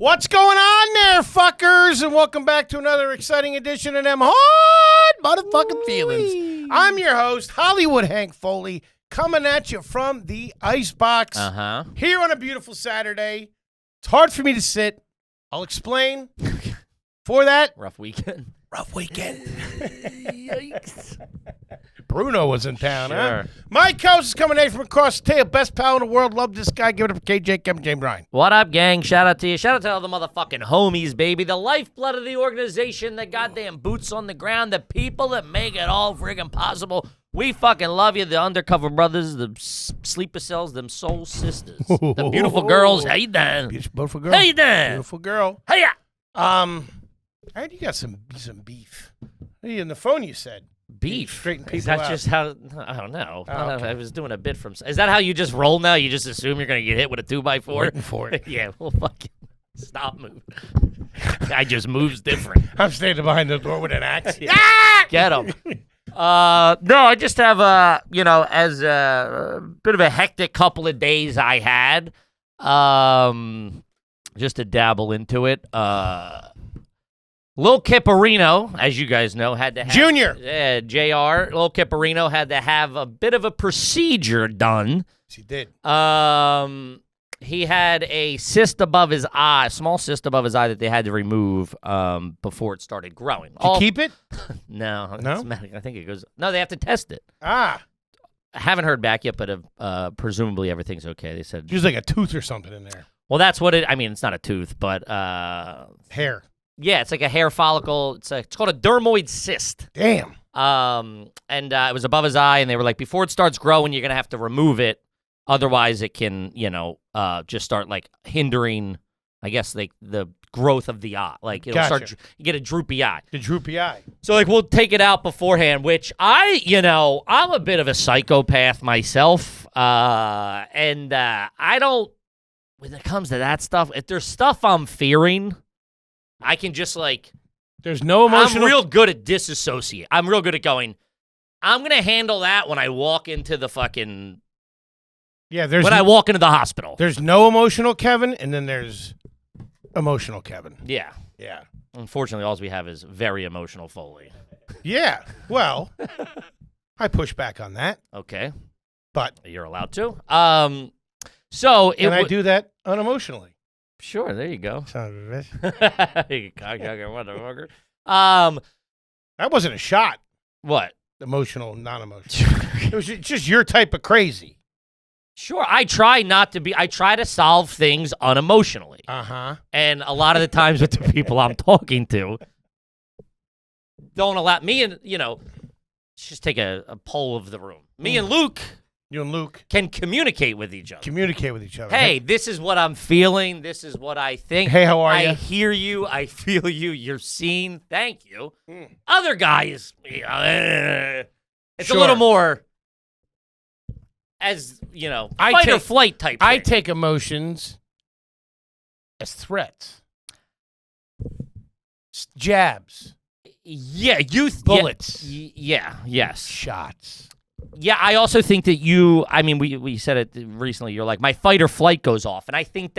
What's going on there, fuckers? And welcome back to another exciting edition of them hard motherfucking feelings. I'm your host, Hollywood Hank Foley, coming at you from the Icebox here on a beautiful Saturday. It's hard for me to sit. I'll explain. For that, rough weekend. Yikes. Bruno was in town, Sure. huh? My coach is coming in from across the table. Best pal in the world. Love this guy. Give it up for KJ, Kevin, James Ryan. What up, gang? Shout out to you. Shout out to all the motherfucking homies, baby. The lifeblood of the organization, the goddamn boots on the ground, the people that make it all friggin' possible. We fucking love you, the undercover brothers, the sleeper cells, them soul sisters, the beautiful girls. How you doing? Beautiful girl. How you doing? Beautiful girl. Hey ya. I heard you got some beef. Hey, on the phone you said. Beef. Straighten people Is that out. just how? I don't know. Oh, okay. I was doing a bit from. Is that how you just roll now? You just assume you're gonna get hit with a 2x4? Waiting for it. Yeah. Well, fucking stop moving. Guy just moves different. I'm standing behind the door with an axe. Get him. No, I just have as a bit of a hectic couple of days I had. Just to dabble into it. Lil Kipperino, as you guys know, had to have... Junior. Yeah, JR. Lil Kipperino had to have a bit of a procedure done. Yes, he did. He had a cyst above his eye, a small cyst above his eye that they had to remove before it started growing. Did you keep it? No. No? I think it goes... No, they have to test it. Ah. I haven't heard back yet, but presumably everything's okay. They said... There's like a tooth or something in there. Well, that's what it... I mean, it's not a tooth, but... Hair. Yeah, it's like a hair follicle. It's called a dermoid cyst. Damn. And it was above his eye, and they were like, before it starts growing, you're gonna have to remove it, otherwise it can, just start like hindering, I guess, like the growth of the eye. Like it'll start, you get a droopy eye. The droopy eye. So like we'll take it out beforehand, which I'm a bit of a psychopath myself, and I don't. When it comes to that stuff, if there's stuff I'm fearing, I can just like... There's no emotional... I'm real good at disassociate. I'm real good at going, I'm going to handle that when I walk into the fucking... Yeah, when I walk into the hospital. There's no emotional Kevin, and then there's emotional Kevin. Yeah. Yeah. Unfortunately, all we have is very emotional Foley. Yeah. Well, I push back on that. Okay. But... You're allowed to. So... Can I do that unemotionally? Sure, there you go. Son of a bitch. You cocksucker motherfucker. That wasn't a shot. What? Emotional, non-emotional. It was just your type of crazy. Sure, I try to solve things unemotionally. Uh-huh. And a lot of the times with the people I'm talking to don't allow me and, let's just take a poll of the room. Me and Luke... You and Luke can communicate with each other. Communicate with each other. Hey, this is what I'm feeling. This is what I think. Hey, how are you? I hear you. I feel you. You're seen. Thank you. Other guys, it's a little more, as, fight or flight type I thing. take emotions as threats. Jabs. Yeah, bullets. Yes. Shots. Yeah, I also think that we said it recently, you're like, my fight or flight goes off. And I think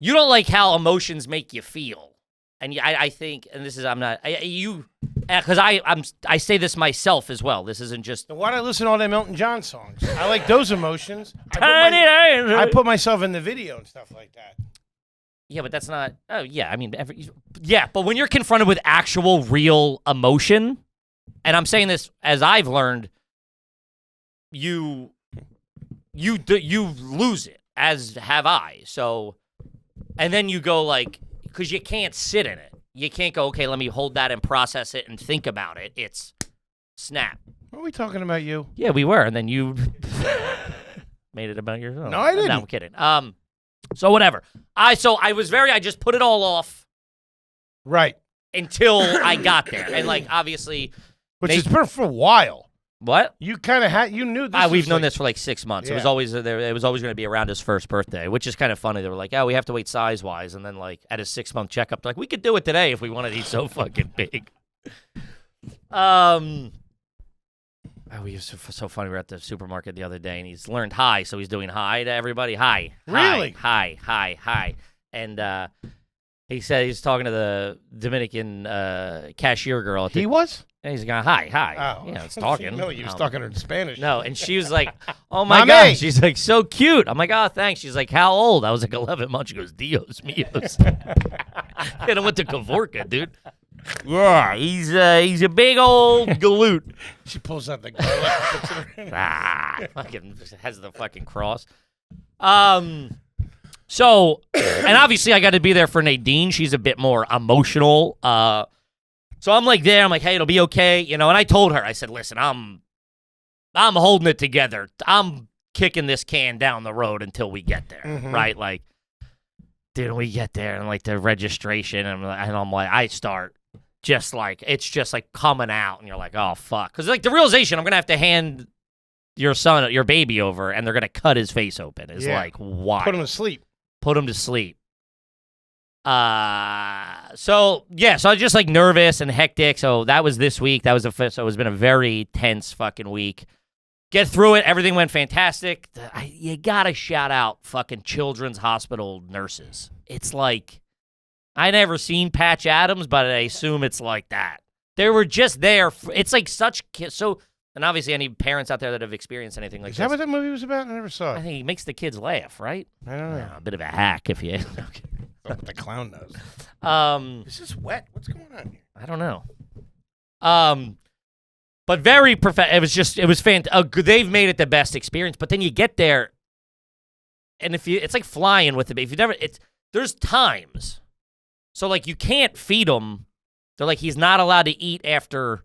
you don't like how emotions make you feel. And I think, and this is, because I say this myself as well. This isn't just. Why do I listen to all them Elton John songs? I like those emotions. I put myself in the video and stuff like that. Yeah, but that's not, but when you're confronted with actual real emotion, and I'm saying this as I've learned, you lose it, as have I. So, and then you go like, because you can't sit in it. You can't go, okay, let me hold that and process it and think about it. It's snap. Are we talking about you? Yeah, we were, and then you made it about yourself. No, I didn't. No, I'm kidding. So whatever. I just put it all off. Right. Until I got there, and like obviously. Which has been for a while. What? You kind of you knew this. We've known this for like 6 months. Yeah. It was always there. It was always going to be around his first birthday, which is kind of funny. They were like, "Oh, we have to wait size-wise," and then like at his 6-month checkup, they're like, "We could do it today if we wanted to eat so fucking big." We were so funny. We were at the supermarket the other day, and he's learned hi, so he's doing hi to everybody. Hi. Really? Hi. and he said he's talking to the Dominican cashier girl. He was? And he's going, hi. Oh. You know, it's talking. No, he was talking to her in Spanish. No, and she was like, oh, my God. Mame. She's like, so cute. I'm like, oh, thanks. She's like, how old? I was like, 11 months. She goes, Dios míos. Hit him with the Kavorka, dude. Yeah, he's a big old galoot. She pulls out the garlic. Fucking has the fucking cross. So, and obviously I got to be there for Nadine. She's a bit more emotional. So I'm like there. I'm like, hey, it'll be okay, you know. And I told her, I said, listen, I'm holding it together. I'm kicking this can down the road until we get there, right? Like, dude, we get there and like the registration, and I'm like, I start just like it's just like coming out, and you're like, oh fuck, because like the realization I'm gonna have to hand your baby over, and they're gonna cut his face open is like, why? Put him to sleep. Put him to sleep. So I was just like nervous and hectic. So that was this week. So it's been a very tense fucking week. Get through it. Everything went fantastic. You gotta shout out fucking Children's Hospital nurses. It's like, I never seen Patch Adams, but I assume it's like that. They were just there. It's like and obviously any parents out there that have experienced anything like this. Is that what that movie was about? I never saw it. I think he makes the kids laugh, right? I don't know. Yeah, a bit of a hack if you. That's what the clown does. This is wet. What's going on here? I don't know. But very it was fantastic. They've made it the best experience. But then you get there, and it's like flying with it. There's times, so like you can't feed him. They're like, he's not allowed to eat after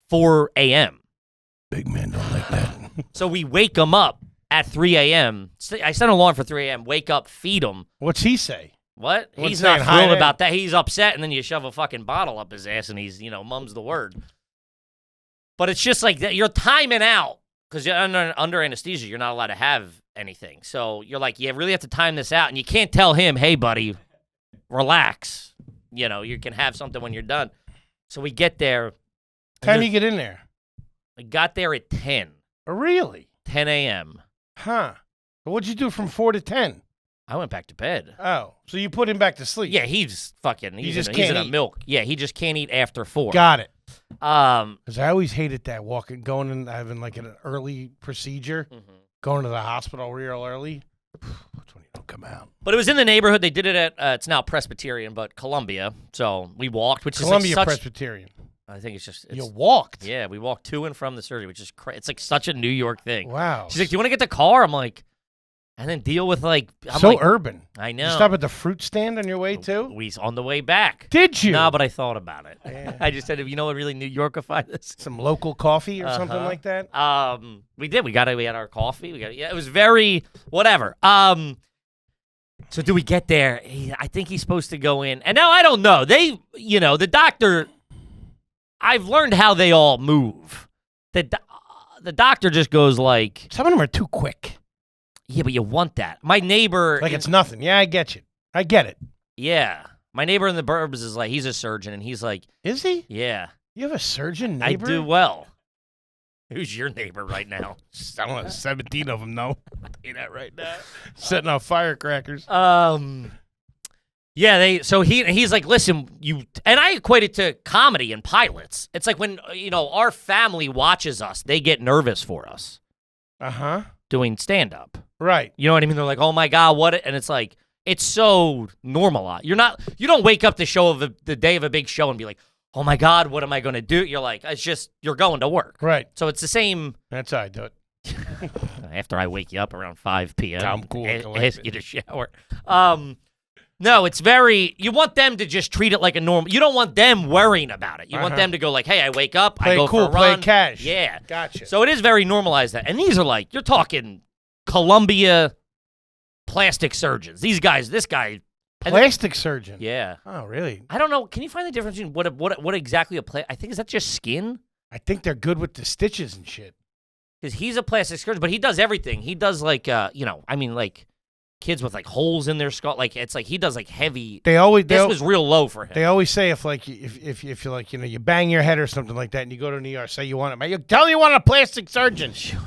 4 a.m. Big men don't like that. So we wake him up at 3 a.m. I set an alarm for 3 a.m. Wake up, feed him. What's he say? What? What's He's not saying, hi thrilled there? about that. He's upset, and then you shove a fucking bottle up his ass, and he's, mum's the word. But it's just like that. You're timing out because you're under anesthesia. You're not allowed to have anything. So you're like, you really have to time this out, and you can't tell him, hey, buddy, relax. You can have something when you're done. So we get there. Time you get in there? We got there at 10. Oh, really? 10 a.m. Huh. What'd you do from 4 to 10? I went back to bed. Oh, so you put him back to sleep? Yeah, he's just in can't a eat. milk. Yeah, he just can't eat after 4. Got it. Um, Because I always hated that going and having like an early procedure, going to the hospital real early. That's when you don't come out. But it was in the neighborhood. They did it at, it's now Presbyterian, but Columbia. So we walked, which Columbia is like Presbyterian. I think it's You walked? Yeah, we walked to and from the surgery, which is it's like such a New York thing. Wow. She's like, do you want to get the car? I'm like, and then deal with like. I'm so like, urban. I know. You stop at the fruit stand on your way too? We on the way back. Did you? No, but I thought about it. Yeah. I just said, you know what really New Yorkified this? Some local coffee or something like that? We did. We had our coffee. It was very whatever. So do we get there? I think he's supposed to go in. And now I don't know. The doctor, I've learned how they all move. The doctor just goes like. Some of them are too quick. Yeah, but you want that. My neighbor. Like it's nothing. Yeah, I get you. I get it. Yeah. My neighbor in the burbs is like, he's a surgeon, and he's like. Is he? Yeah. You have a surgeon neighbor? I do well. Who's your neighbor right now? I don't know, 17 of them, no. I'll tell you that right now. Setting off firecrackers. Yeah, he's like, listen, and I equate it to comedy and pilots. It's like when, our family watches us, they get nervous for us. Uh-huh. Doing stand-up. Right. You know what I mean? They're like, oh my God, what? And it's like, it's so normalized. You don't wake up the day of a big show and be like, oh my God, what am I going to do? You're like, it's just, you're going to work. Right. So it's the same. That's how I do it. After I wake you up around 5 p.m. I'm cool. Ask you to shower. No, it's you want them to just treat it like a normal. You don't want them worrying about it. You want them to go like, hey, I wake up, I go cool, for a run. play cash. Yeah. Gotcha. So it is very normalized that. And these are like, you're talking Columbia plastic surgeons. This guy. Plastic surgeon? Yeah. Oh, really? I don't know. Can you find the difference between what exactly I think, is that just skin? I think they're good with the stitches and shit. Because he's a plastic surgeon, but he does everything. He does like, like kids with like holes in their skull. Like it's like he does like heavy. This was real low for him. They always say if you like you bang your head or something like that and you go to New York, say you want it. You tell you want a plastic surgeon. Sure.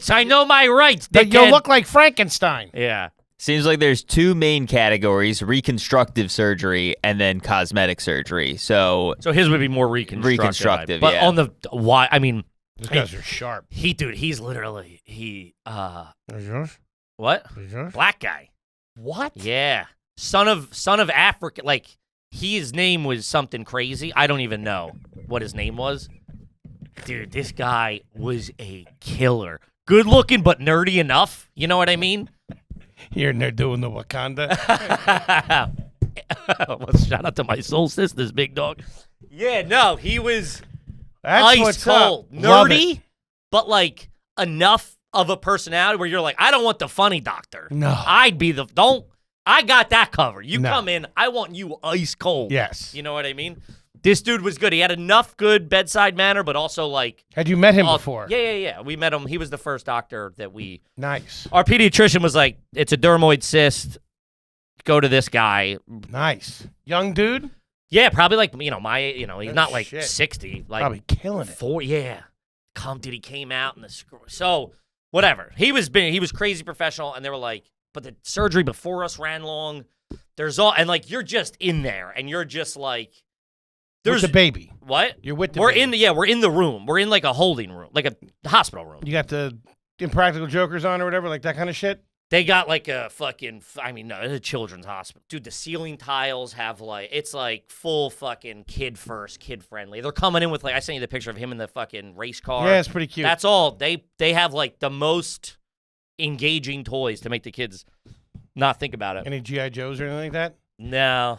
I know my rights. You'll look like Frankenstein. Yeah. Seems like there's two main categories: reconstructive surgery and then cosmetic surgery. So his would be more reconstructive. But yeah. on the why? I mean, These guys are sharp. He's literally Is yours? what? Is yours? Black guy. What? Yeah, son of Africa. Like his name was something crazy. I don't even know what his name was. Dude, this guy was a killer. Good looking, but nerdy enough. You know what I mean? Here and they're doing the Wakanda. Well, shout out to my soul sisters, big dog. Yeah, no, he was That's ice what's cold, up. Love nerdy, it. but like enough of a personality where you're like, I don't want the funny doctor. No. I'd be the I got that covered. You No. come in, I want you ice cold. Yes. You know what I mean? This dude was good. He had enough good bedside manner, but also like. Had you met him before? Yeah. We met him. He was the first doctor that we. Nice. Our pediatrician was like, it's a dermoid cyst. Go to this guy. Nice. Young dude? Yeah, probably like, he's Oh, not like shit. 60. Like Probably killing it. 4, yeah. Dude, he came out in the screw. So, whatever. He was crazy professional, and they were like, but the surgery before us ran long. And like, you're just in there, and you're just like. With the baby. What? You're with the We're baby. we're in the room. We're in like a holding room, like a hospital room. You got the Impractical Jokers on or whatever, like that kind of shit? They got like a fucking, no, it's a children's hospital. Dude, the ceiling tiles have like, it's like full fucking kid first, kid friendly. They're coming in with like, I sent you the picture of him in the fucking race car. Yeah, it's pretty cute. That's all. They have like the most engaging toys to make the kids not think about it. Any G.I. Joes or anything like that? No.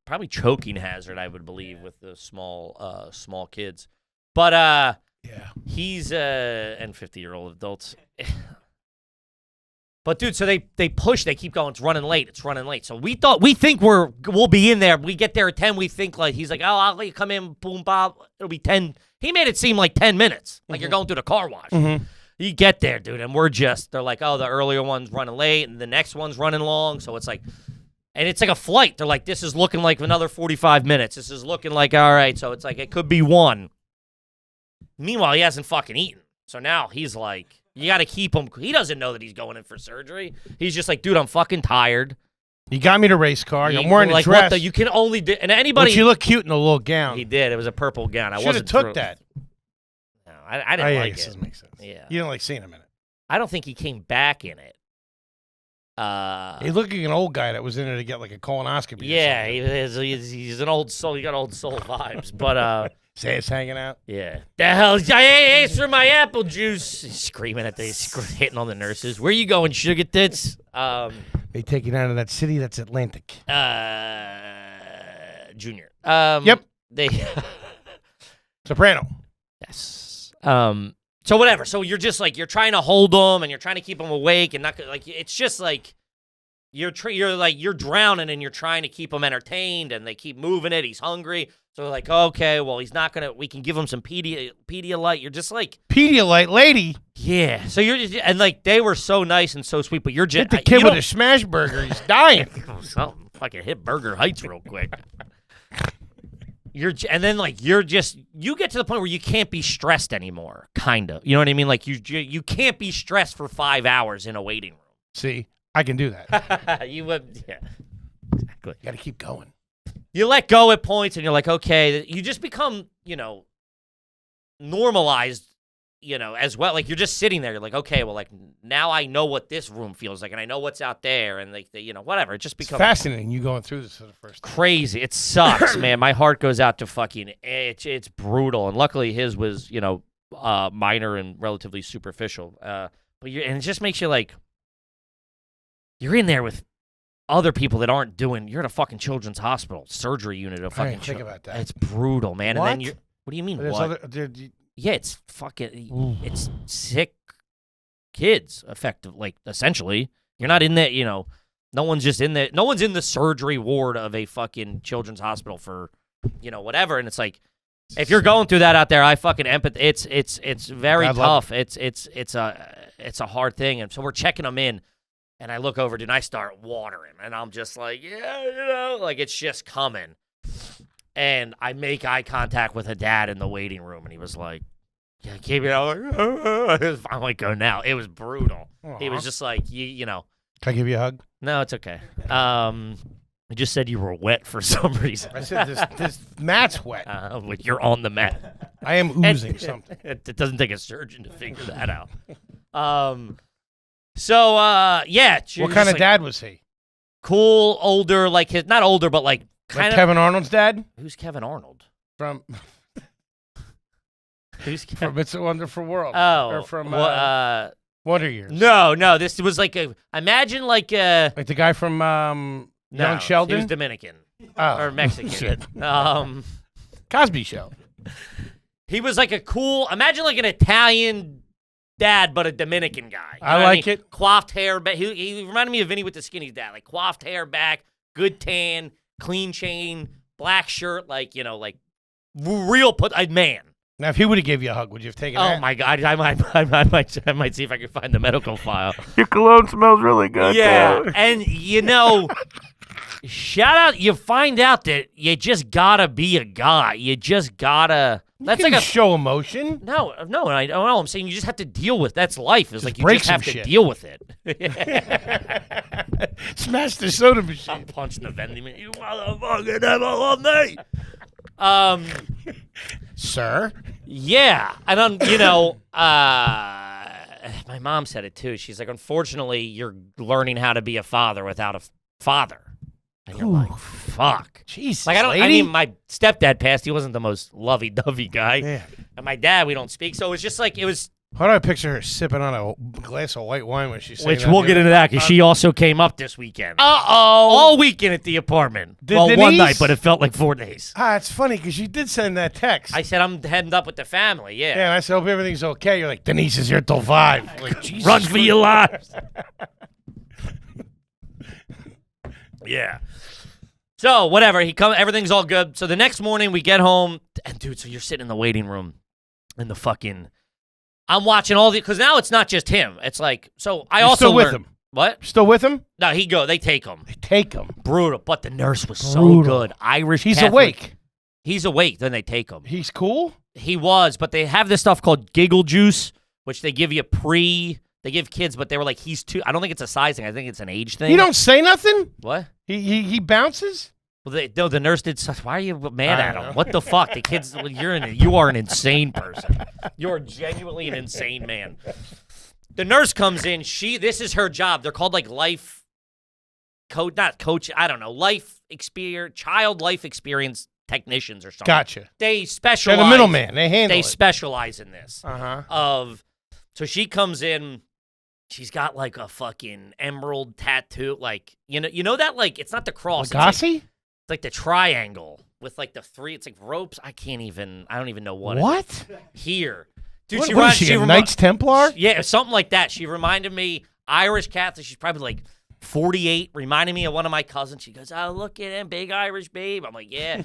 Probably choking hazard, I would believe, with the small kids. But Yeah. he's and 50-year-old adults. But dude, so they push, they keep going. It's running late. So we think we'll be in there. We get there at 10. We think like he's like, oh, I'll let you come in, boom, bob. It'll be 10. He made it seem like 10 minutes, like you're going through the car wash. Mm-hmm. You get there, dude, and they're like, oh, the earlier one's running late, and the next one's running long. So it's like. And it's like a flight. They're like, this is looking like another 45 minutes. This is looking like, all right. So it's like, it could be 1. Meanwhile, he hasn't fucking eaten. So now he's like, you got to keep him. He doesn't know that he's going in for surgery. He's just like, dude, I'm fucking tired. You got me to race car. I'm wearing a dress. What you can only do. And anybody. But you look cute in a little gown. He did. It was a purple gown. I should have wasn't took thrilled. that. No, I didn't like it. This makes sense. Yeah. You didn't like seeing him in it. I don't think he came back in it. He's looking like an old guy that was in there to get like a colonoscopy. Yeah, he's an old soul. He got old soul vibes. But say it's hanging out. yeah, the hell, I asked for my apple juice. He's screaming at hitting on the nurses. Where you going, sugar tits? They take you down to that city that's Atlantic. Junior. Yep. They. Soprano. Yes. So whatever. So you're just like, you're trying to hold them and you're trying to keep them awake and not like, it's just like you're drowning and you're trying to keep them entertained and they keep moving it. He's hungry. So they're like, okay, well, we can give him some Pedialyte. You're just like. Pedialyte lady. Yeah. So you're just, and like, they were so nice and so sweet, but you're just. Hit the kid with a smash burger. He's dying. Something. Fucking hit Burger Heights real quick. You get to the point where you can't be stressed anymore, kind of. You know what I mean? Like you can't be stressed for 5 hours in a waiting room. See, I can do that. You would, yeah, exactly. You got to keep going. You let go at points, and you're like, okay. You just become, normalized, as well. Like you're just sitting there. You're like, okay, well, like now I know what this room feels like, and I know what's out there, and like whatever. It just becomes fascinating. You going through this for the first time. Crazy. It sucks, man. My heart goes out to fucking. It's brutal, and luckily his was minor and relatively superficial. And it just makes you like you're in there with other people that aren't doing. You're at a fucking children's hospital surgery unit. Of fucking. Think about that. It's brutal, man. What? And then what do you mean? There's What? Yeah, it's fucking. Ooh. It's sick kids, essentially. You're not in that, no one's just in there. No one's in the surgery ward of a fucking children's hospital for, whatever. And it's like, if you're going through that out there, I fucking empathize. It's very tough. It's a hard thing. And so we're checking them in, and I look over, dude, and I start watering, and I'm just like, yeah, like it's just coming. And I make eye contact with a dad in the waiting room, and he was like, yeah, keep it out. I'm like, go now. It was brutal. Aww. He was just like, you know, Can I give you a hug? No, it's okay. I just said you were wet for some reason. I said this mat's wet. Like you're on the mat. I am oozing something. It doesn't take a surgeon to figure that out. Yeah. What kind of dad was he? Cool, older, like his, not older, but like kind Like of. Kevin Arnold's dad? Who's Kevin Arnold? From Who's Kevin? It's a Wonderful World. Oh, Or from Wonder Years. No. This was like imagine like Like the guy from Young Sheldon? He was Dominican Oh, or Mexican. shit. Cosby Show. He was like a cool. Imagine like an Italian dad, but a Dominican guy. You know I what like it. Coiffed hair back. He reminded me of Vinny with the skinny dad. Like coiffed hair back, good tan, clean chain, black shirt. Like like real man. Now, if he would have gave you a hug, would you have taken Oh that? my God! I might see if I can find the medical file. Your cologne smells really good. Yeah, and shout out! You find out that you just gotta be a guy. You just gotta. That's like a show emotion. No. I'm saying you just have to deal with. That's life. It's like you break just have some to shit. deal with it. Smash the soda I'm machine. punching the vending machine. You motherfucker never love me. Sir? Yeah, and my mom said it too. She's like, unfortunately, you're learning how to be a father without a father. And you're like, fuck. Jesus, Like, I lady. mean, my stepdad passed. He wasn't the most lovey-dovey guy. Yeah. And my dad, we don't speak. So it was just like, it was. How do I picture her sipping on a glass of white wine when she's saying Which that? we'll get into that because she also came up this weekend. Uh-oh. All weekend at the apartment. Did Well, one Denise? night, but it felt like 4 days. It's funny because you did send that text. I said, I'm heading up with the family. Yeah. Yeah, and I said, hope everything's okay. You're like, Denise is here till 5. Like, Jesus Run for your lives. Yeah. So, whatever. Everything's all good. So, the next morning, we get home. And, dude, so you're sitting in the waiting room in the fucking. I'm watching all the. Because now it's not just him. It's like. So, I You're also. still with learned- him? What? Still with him? No, they take him. They take him. Brutal. But the nurse was so Brutal. good. Irish He's Catholic. awake. He's awake. Then they take him. He's cool? He was, but they have this stuff called giggle juice, which they give you they give kids, but they were like, he's too, I don't think it's a size thing. I think it's an age thing. He don't say nothing? What? He bounces? Well, no, the nurse did such, why are you mad I at don't him? know. What the fuck? The kids, you are an insane person. You're genuinely an insane man. The nurse comes in, this is her job. They're called like not coach, I don't know, child life experience technicians or something. Gotcha. They specialize. They're the middleman. They handle They it. specialize in this. Uh-huh. So she comes in, she's got like a fucking emerald tattoo, like you know that like it's not the cross, Legacy? it's like the triangle with like the 3. It's like ropes. I don't even know what. What? Here, dude. What is she, a Knights Templar? Yeah, something like that. She reminded me Irish Catholic. She's probably like 48. Reminded me of one of my cousins. She goes, "Oh, look at him, big Irish babe." I'm like, yeah.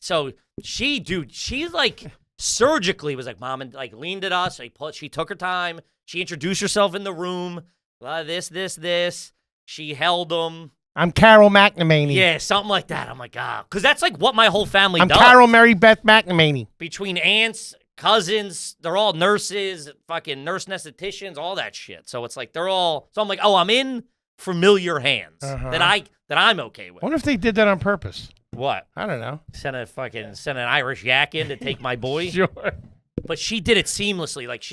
So she's like surgically was like, mom, and like leaned at us. She took her time. She introduced herself in the room. This. She held them. I'm Carol McNamee. Yeah, something like that. I'm like, because that's like what my whole family I'm does. Carol Mary Beth McNamee. Between aunts, cousins, they're all nurses, fucking nurse anestheticians, all that shit. So it's like they're all. So I'm like, I'm in familiar hands that I'm okay with. I wonder if they did that on purpose. What? I don't know. Send an Irish yak in to take my boy. Sure. But she did it seamlessly. Like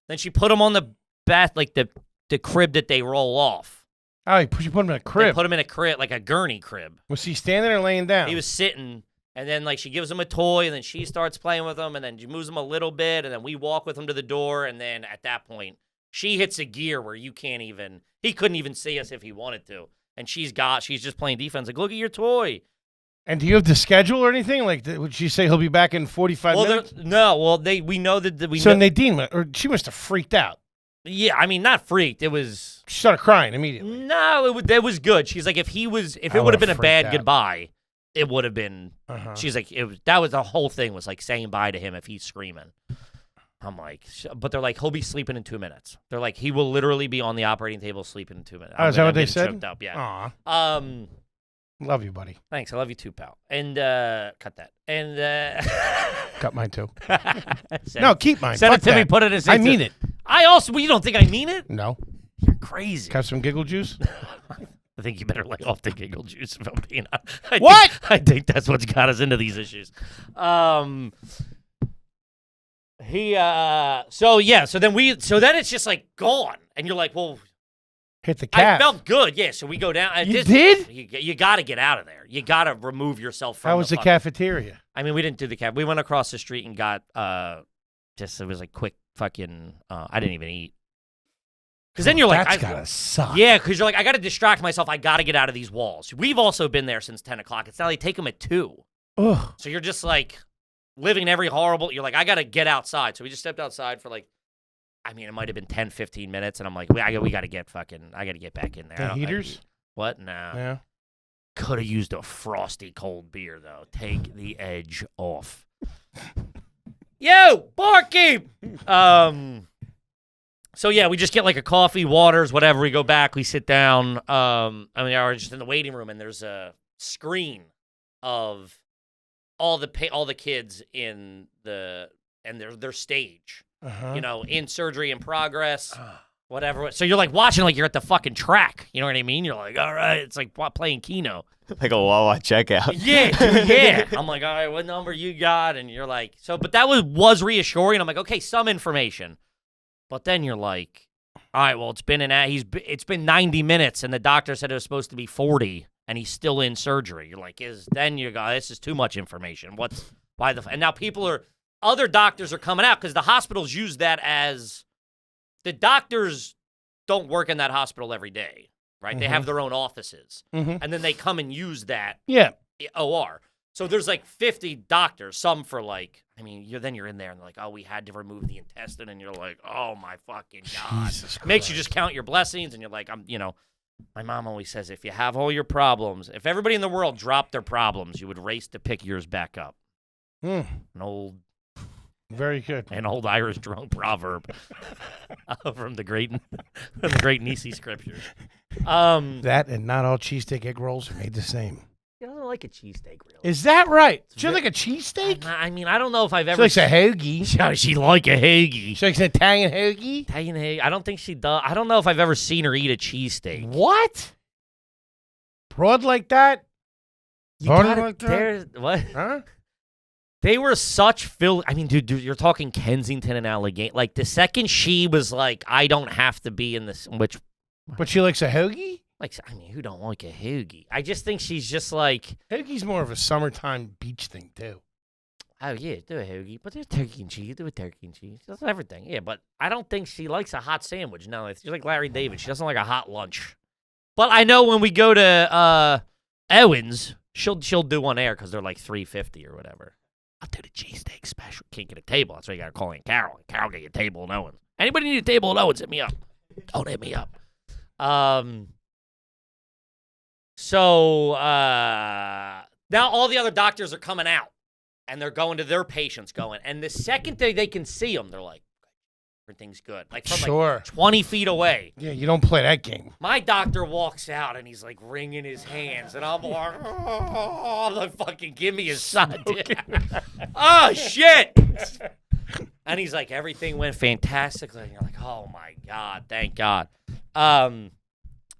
then she put him on the bath, like the crib that they roll off. Oh, you put him in a They crib. put him in a crib, like a gurney crib. Was he standing or laying down? He was sitting, and then like she gives him a toy, and then she starts playing with him, and then she moves him a little bit, and then we walk with him to the door, and then at that point, she hits a gear where he couldn't even see us if he wanted to. And she's just playing defense. Like, look at your toy. And do you have the schedule or anything? Like, would she say he'll be back in 45 minutes? No. Well, we know that we. So know, Nadine, or she must have freaked out. yeah, I mean, not freaked. It was. She started crying immediately. No, it was good. She's like, if it would have would've been a freaked bad out. goodbye, it would have been. Uh-huh. She's like, that was the whole thing was like saying bye to him if he's screaming. I'm like, but they're like, he'll be sleeping in 2 minutes. They're like, he will literally be on the operating table sleeping in 2 minutes. Oh, is that what I'm they getting said? choked up, yeah. Aw. Love you, buddy. Thanks. I love you too, pal. And cut that. And Cut mine too. send No, keep mine. Send Fuck it to me. that. Put it in. I mean it. I also. Well, you don't think I mean it? No. You're crazy. Got some giggle juice? I think you better lay off the giggle juice if I'm being honest. What? I think that's what's got us into these issues. So then it's just like gone. And you're like, well, Hit the cap. I felt good. Yeah. So we go down. You did? You got to get out of there. You got to remove yourself from How was the cafeteria? I mean, we didn't do the cab. We went across the street and got it was like quick fucking. I didn't even eat. Because then you're like, that's gotta suck. Yeah, because you're like, I got to distract myself. I got to get out of these walls. We've also been there since 10 o'clock. It's now they take them at 2. Ugh. So you're just like living every horrible. You're like, I got to get outside. So we just stepped outside for like, I mean, it might have been 10, 15 minutes. And I'm like, we got to get I got to get back in there. The heaters? What? No. Yeah. Could have used a frosty cold beer, though. Take the edge off. Yo, barkeep! So, yeah, we just get like a coffee, waters, whatever. We go back, we sit down. We're just in the waiting room, and there's a screen of all the kids in their stage. Uh-huh. In surgery in progress, whatever. So you're like watching like you're at the fucking track. You know what I mean? You're like, all right, it's like playing Keno. Like a Wawa checkout. Yeah, dude, yeah. I'm like, all right, what number you got? And you're like, but that was reassuring. I'm like, okay, some information. But then you're like, all right, well, it's been 90 minutes, and the doctor said it was supposed to be 40, and he's still in surgery. You're like, this is too much information. And now other doctors are coming out because the hospitals use that as the doctors don't work in that hospital every day, right? Mm-hmm. They have their own offices, Mm-hmm. and then they come and use that OR. So there's like 50 doctors, some for like, then you're in there and they're like, oh, we had to remove the intestine, and you're like, oh my fucking God. Jesus Christ. Makes you just count your blessings, and you're like, my mom always says, if you have all your problems, if everybody in the world dropped their problems, you would race to pick yours back up. Mm. Very good. An old Irish drunk proverb from the great Nisi scriptures. That and not all cheesesteak egg rolls are made the same. He doesn't like a cheesesteak, really. Is that right? She like a cheesesteak? I don't know if I've ever. She likes a hoagie. She like a hoagie. She likes an Italian hoagie? Italian hoagie. I don't think she does. I don't know if I've ever seen her eat a cheesesteak. What? Broad like that? What? Huh? They were such dude, you're talking Kensington and Allegheny. Like, the second she was like, I don't have to be in this, But she likes a hoagie? Who don't like a hoagie? I just think she's just like... Hoagie's more of a summertime beach thing, too. Oh, yeah, do a hoagie. But there's turkey and cheese. Do a turkey and cheese. That's everything. Yeah, but I don't think she likes a hot sandwich. No, she's like Larry David. She doesn't like a hot lunch. But I know when we go to Owens, she'll do one there because they're like $3.50 or whatever. I'll do the cheesesteak special. Can't get a table. That's why you got to call in Carol. Carol, get your table at Owens. Anybody need a table at Owens? Hit me up. Don't hit me up. So now all the other doctors are coming out, and they're going to their patients and the second they can see them, they're like, everything's good. Like from like 20 feet away. Yeah, you don't play that game. My doctor walks out, and he's like wringing his hands, and I'm like, oh, fucking give me his son. Oh, shit. And he's like, everything went fantastically. And you're like, oh, my God, thank God.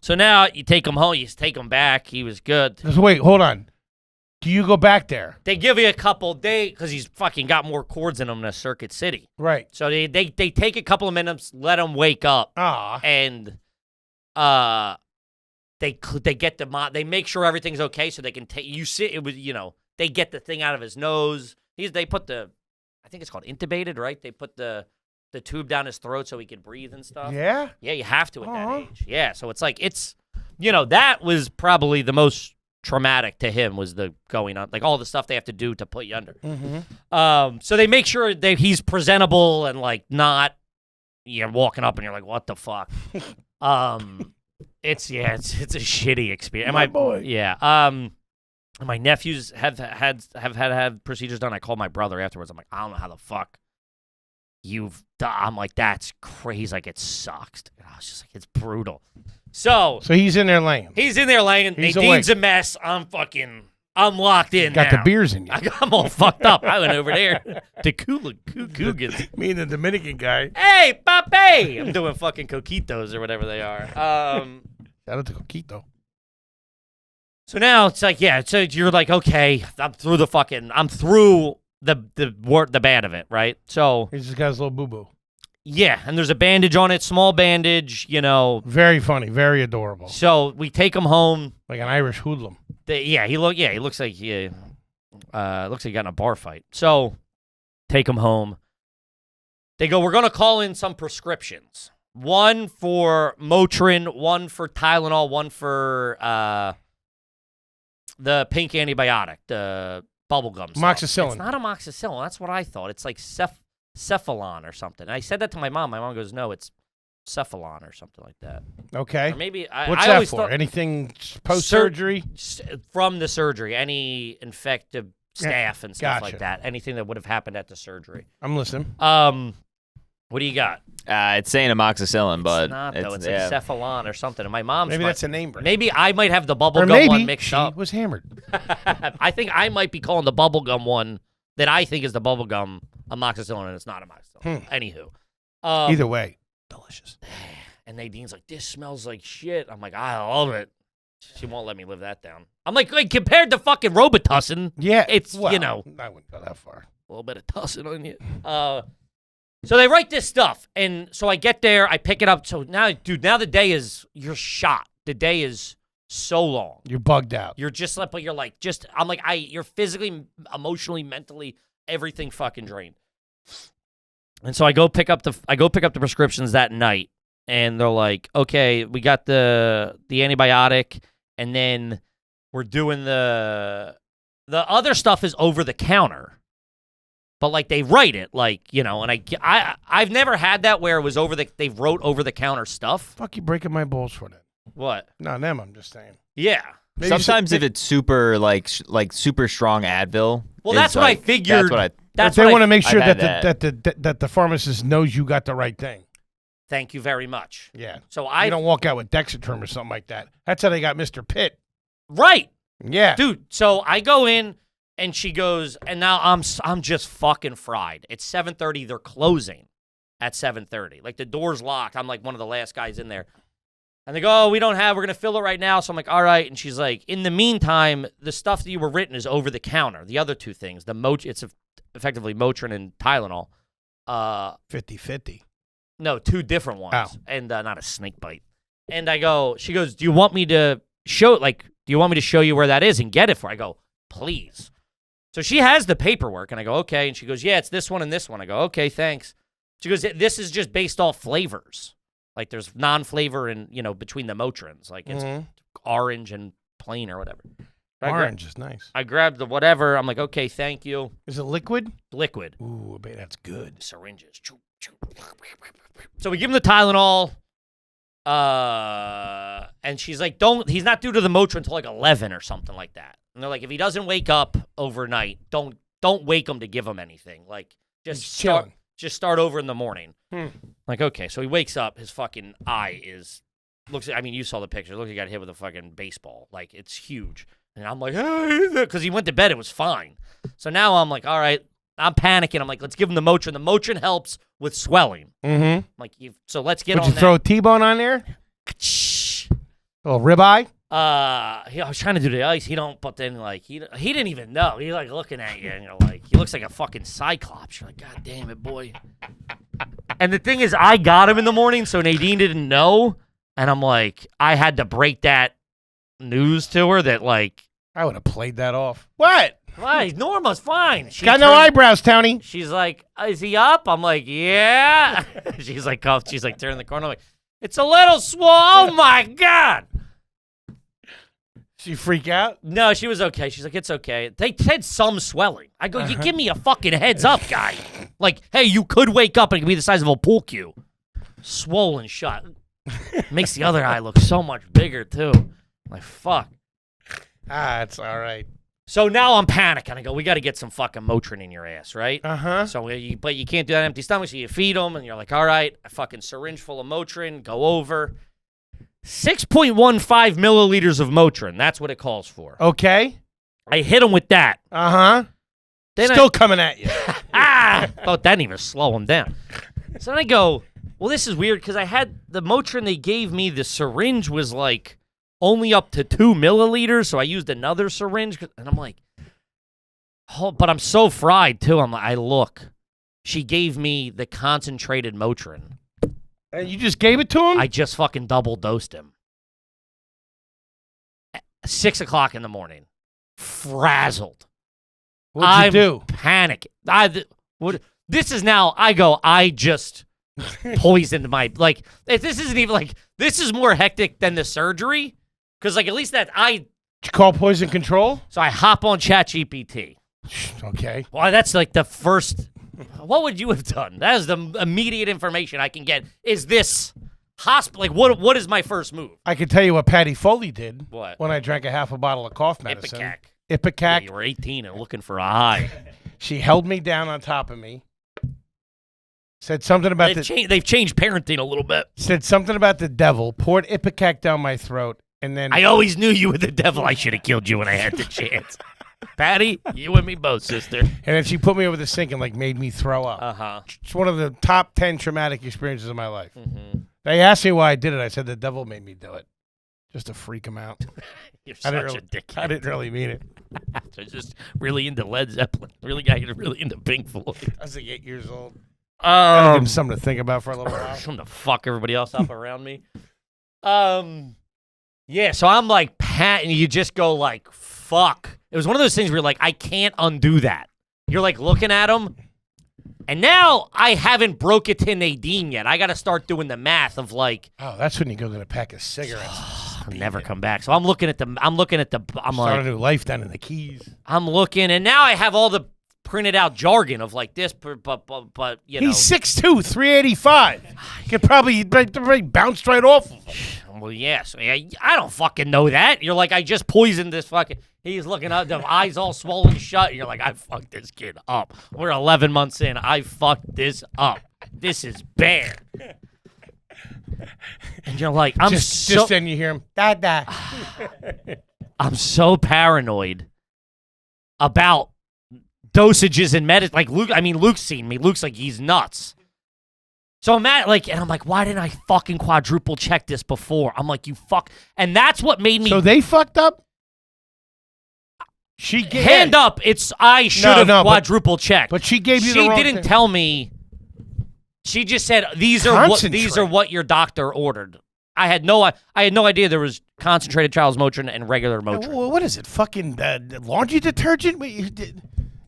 So now you take him home. You take him back. He was good. Wait, hold on. Do you go back there? They give you a couple days because he's fucking got more cords in him than Circuit City. Right. So they take a couple of minutes, let him wake up, and they get they make sure everything's okay, so they can take they get the thing out of his nose. They put I think it's called intubated, right? They put the tube down his throat so he could breathe and stuff. Yeah? Yeah, you have to at that age. Yeah, so it's like, that was probably the most traumatic to him was the going on, like all the stuff they have to do to put you under. Mm-hmm. So they make sure that he's presentable and like not, walking up and you're like, what the fuck? It's a shitty experience. My boy. Yeah. My nephews have had procedures done. I called my brother afterwards. I'm like, I don't know how the fuck I'm like, that's crazy. Like, it sucks. I was just like, it's brutal. So he's in there laying. He's in there laying. He's Nadine's a mess. I'm fucking I'm locked in Got now. the beers in you. I'm all fucked up. I went over there to Cougars. Me and the Dominican guy. Hey, papi! I'm doing fucking coquitos or whatever they are. Shout out to Coquito. So now it's like, yeah, so you're like, okay, I'm through the bad of it, right? So He just got his little boo-boo. yeah, and there's a bandage on it, small bandage, you know. Very funny, very adorable. So we take him home. Like an Irish hoodlum. He looks like he got in a bar fight. So take him home. They go, we're gonna call in some prescriptions. One for Motrin, one for Tylenol, one for the pink antibiotic, the bubblegum stuff. Amoxicillin. It's not amoxicillin. That's what I thought. It's like cephalon or something. And I said that to my mom. My mom goes, no, it's cephalon or something like that. Okay. Or maybe What's I that always for? thought Anything post-surgery? from the surgery, any infected staph and stuff like Gotcha. that. Anything that would have happened at the surgery. I'm listening. What do you got? It's saying amoxicillin, but It's not, though. It's yeah. like cephalon or something. And my mom's Maybe that's a name brand. Maybe I might have the Or bubblegum maybe one mixed she up. was hammered. I think I might be calling the bubblegum one that I think is the bubblegum amoxicillin, and it's not amoxicillin. Anywho. Either way, delicious. And Nadine's like, this smells like shit. I'm like, I love it. She won't let me live that down. I'm like, compared to fucking Robitussin, Yeah. it's, well, you know. I wouldn't go that far. A little bit of tussin on you. So they write this stuff, and so I get there, I pick it up. So now, dude, now the day is, you're shot. The day is so long. You're bugged out. You're just like, but you're like, just, I'm like, you're physically, emotionally, mentally, everything fucking drained. And so I go pick up the prescriptions that night, and they're like, okay, we got the antibiotic, and then we're doing the other stuff is over the counter. But like they write it, like, you know, and I've never had that where it was they wrote over the counter stuff. Fuck you breaking my balls for that. What? No, them, I'm just saying. Yeah. Maybe Sometimes if it's super like super strong Advil. Well, that's what I figured. They want to make sure I've that had that the pharmacist knows you got the right thing. Thank you very much. Yeah. So You don't walk out with Dexatrim or something like that. That's how they got Mr. Pitt. Right. Yeah. Dude, so I go in and she goes, and now I'm just fucking fried. It's 7:30. They're closing at 7:30. Like the door's locked. I'm like one of the last guys in there. And they go, oh, we're going to fill it right now. So I'm like, all right. And she's like, in the meantime, the stuff that you were written is over the counter. The other two things, it's effectively Motrin and Tylenol. 50-50. No, two different ones. Oh. And not a snake bite. And she goes, do you want me to show you where that is and get it for? I go, please. So she has the paperwork, and I go, okay. And she goes, yeah, it's this one and this one. I go, okay, thanks. She goes, this is just based off flavors. Like there's non-flavor in, between the Motrins. Like it's orange and plain or whatever. Orange is nice. I grabbed the whatever. I'm like, okay, thank you. Is it liquid? Liquid. Ooh, I bet that's good. Syringes. So we give him the Tylenol. And she's like, he's not due to the Motrin until like 11 or something like that. And they're like, if he doesn't wake up overnight, don't wake him to give him anything. Like just start over in the morning. Like, okay. So he wakes up, his fucking eye you saw the picture. It looks like he got hit with a fucking baseball. Like it's huge. And I'm like, because he went to bed, it was fine. So now I'm like, all right, I'm panicking. I'm like, let's give him the Motrin. The Motrin helps with swelling. Mm-hmm. I'm like, so let's get on Would you throw a T-bone on there? A little ribeye? I was trying to do the ice. He don't, but then like he didn't even know. He like looking at you, and you're like, he looks like a fucking cyclops. You're like, God damn it, boy. And the thing is, I got him in the morning, so Nadine didn't know, and I'm like, I had to break that news to her that like I would have played that off. What? Why? Norma's fine. Got no eyebrows, Tony. She's like, is he up? I'm like, yeah. She's like, turn the corner. I'm like, it's a little swole. Oh my God. She freak out? No, she was okay. She's like, it's okay. They said some swelling. I go, you give me a fucking heads up, guy. Like, hey, you could wake up and it could be the size of a pool cue. Swollen shut. Makes the other eye look so much bigger, too. Like, fuck. It's all right. So now I'm panicking. I go, we got to get some fucking Motrin in your ass, right? Uh-huh. So, but you can't do that on empty stomach, so you feed them, and you're like, all right, a fucking syringe full of Motrin, go over. 6.15 milliliters of Motrin. That's what it calls for. Okay. I hit him with that. Uh-huh. Then Still coming at you. Thought that didn't even slow him down. So then I go, well, this is weird because I had the Motrin they gave me, the syringe was like only up to 2 milliliters, so I used another syringe, and I'm like, oh, but I'm so fried too. I look. She gave me the concentrated Motrin. And you just gave it to him? I just fucking double dosed him. 6 o'clock in the morning. Frazzled. What'd you do? Panicking. This is now, I just poisoned my, like, this isn't even like, this is more hectic than the surgery. Because, like, at least Did you call poison control? So I hop on ChatGPT. Okay. Well, that's like the first, what would you have done? That is the immediate information I can get. Is this hospital, like, what is my first move? I can tell you what Patty Foley did. What? When I drank a half a bottle of cough medicine. Ipecac. Ipecac. Yeah, you were 18 and looking for a high. She held me down on top of me. Said something about They've changed parenting a little bit. Said something about the devil. Poured Ipecac down my throat, and then I always knew you were the devil. I should have killed you when I had the chance. Patty, you and me both, sister. And then she put me over the sink and like made me throw up. Uh-huh. It's one of the top 10 traumatic experiences of my life. Mm-hmm. They asked me why I did it. I said the devil made me do it, just to freak him out. You're such a dickhead. I didn't really mean it. They're just really into Led Zeppelin. Really into Pink Floyd. I was like 8 years old. Gotta give him something to think about for a little while. Something to fuck everybody else up around me. Yeah, so I'm like, and you just go like, fuck. It was one of those things where you're like, I can't undo that. You're like looking at him, and now I haven't broke it to Nadine yet. I got to start doing the math of like, oh, that's when you go get a pack of cigarettes. I'll never come back. So I'm looking at I'm Start like, a new life down in the Keys. I'm looking, and now I have all the printed out jargon of like this, but you know. He's 6'2", 385. Could probably bounced right off of him. Well, yes. I don't fucking know that. You're like, I just poisoned this fucking. He's looking up, the eyes all swollen shut. And you're like, I fucked this kid up. We're 11 months in. I fucked this up. This is bad. And you're like, just then you hear him, Dada. I'm so paranoid about dosages and medicine. Like Luke's seen me. Luke's like, he's nuts. So I'm at and I'm like, why didn't I fucking quadruple check this before? I'm like, you fuck. And that's what made me. So they fucked up? Hand up. I should have quadruple checked. But she gave you the wrong She didn't tell me. She just said, these are what your doctor ordered. I had no idea there was concentrated Charles Motrin and regular Motrin. Well, what is it? Fucking laundry detergent?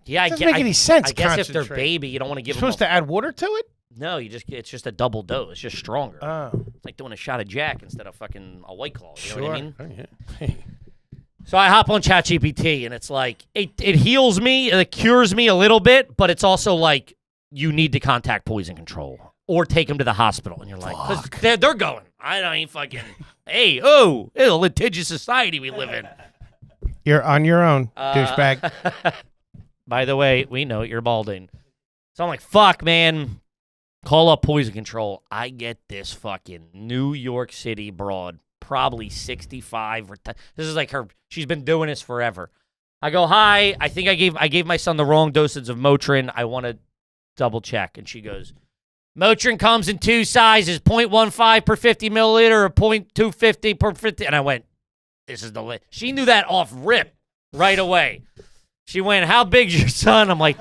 Yeah, doesn't make any sense. I guess if they're baby, you don't want to give them. Supposed to add water to it? No, it's just a double dose. It's just stronger. Oh. It's like doing a shot of Jack instead of fucking a White Claw. You know what I mean? Oh, yeah. So I hop on ChatGPT, and it's like, it heals me, it cures me a little bit, but it's also like, you need to contact poison control or take them to the hospital. And you're like, because they're going, I ain't fucking, hey, a litigious society we live in. You're on your own, douchebag. By the way, we know you're balding. So I'm like, fuck, man. Call up poison control. I get this fucking New York City broad, probably 65. This is like her. She's been doing this forever. I go, hi. I think I gave my son the wrong dosage of Motrin. I want to double check. And she goes, Motrin comes in 2 sizes, 0.15 per 50 milliliter or 0.250 per 50. And I went, this is the lit. She knew that off rip right away. She went, how big's your son? I'm like,